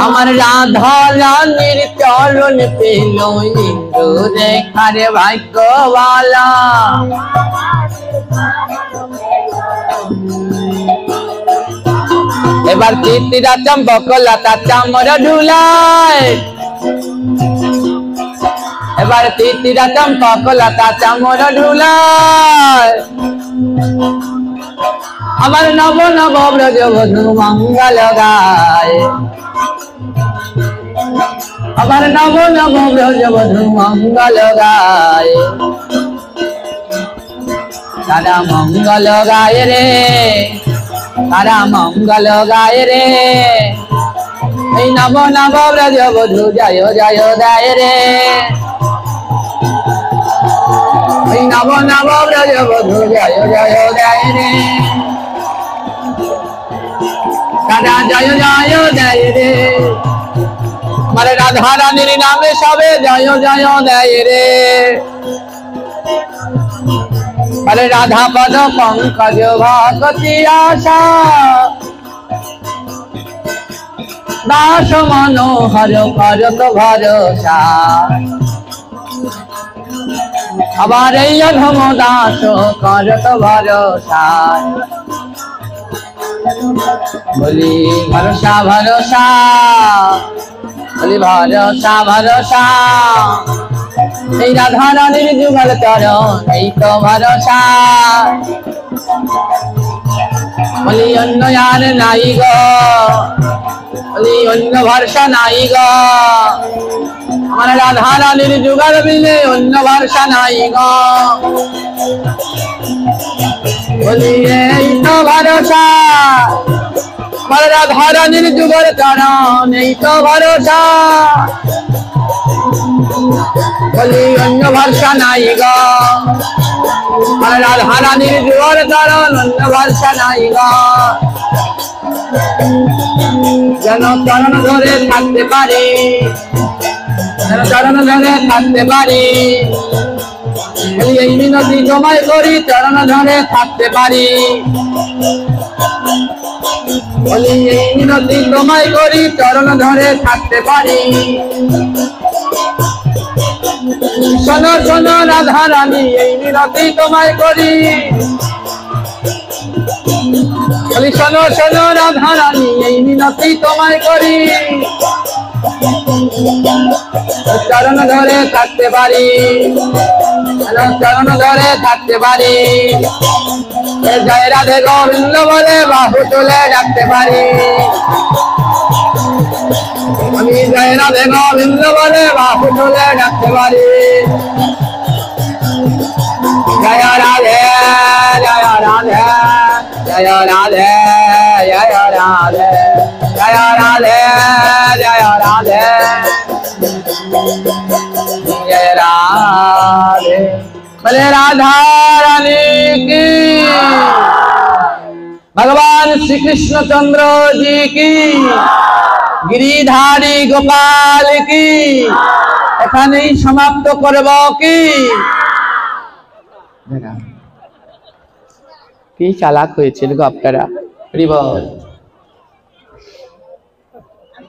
আমার রাধা রানীর চরণ পেল, ইন্দু রেখার ভাগ্য ভালো। এবার তিতিরা চম্পক লতা চামর ঢুলায়, এবার তিতিরা চম্পক লতা চামর ঢুলায় আমার নব নব ব্রজবধূ মঙ্গল গায়, আমার নব নব ব্রজবধূ মঙ্গল গায়। তারা মঙ্গল গায় রে, তারা মঙ্গল গায় রে, এই নব নব ব্রজবধূ জয় জয় গায় রে, এই নব নব ব্রজবধূ জয় জয় গায় রে, তারা জয় জয় গায় রে। আমার রাধা রানীর নামে সবে জয় জয় দেয় রে। আরে রাধা পদ পঙ্কজ ভকতি আশা, দাস মনোহর করত ভরসা, আবার এই অধম দাস করত ভরসা। বলি ভরসা ভরসা, বলি ভরসা ভরসা, এই রাধা রানীর যুগল চরণ এই তো ভরসা। বলি অন্য আর নাই গো, বলি অন্য ভরসা নাই গো, আমার রাধা রানীর যুগল বিনে অন্য ভরসা নাই গো। বলি এই তো ভরসা, আমার রাধা রানীর যুগল চরণ এই তো ভরসা। বলি অন্য ভরসা নাই গো, আর রাধা রানীর যুগল চরণ অন্য ভরসা নাই গো। যেন চরণ ধরে থাকতে পারি, যেন চরণ ধরে থাকতে পারি, বলি এই মিনতি তোমায় করি চরণ ধরে থাকতে পারি। বলি এই মিনতি তোমায় করি চরণ ধরে থাকতে পারি। শোনো শোনো রাধা রানী এই মিনতি তোমায় করি, বলি শোনো শোনো রাধা রানী এই মিনতি তোমায় করি। চরণ ধরে থাকতে পারি, চরণ ধরে থাকতে পারি, জয় রাধে গোবিন্দ বলে বাহু তুলে রাখতে পারি। আমি জয় রাধে গোবিন্দ বলে বাহু তুলে রাখতে পারি। জয় রাধে জয় রাধে জয় রাধে জয় রাধে জয় রাধে জয় রাধে जय राधे। बोले राधा रानी की, भगवान श्री कृष्ण चंद्र जी की, गिरिधारी गोपाल की। एखानेই সমাপ্ত করব কি চালাক হয়েছিল গো আপনারা। হরি বল।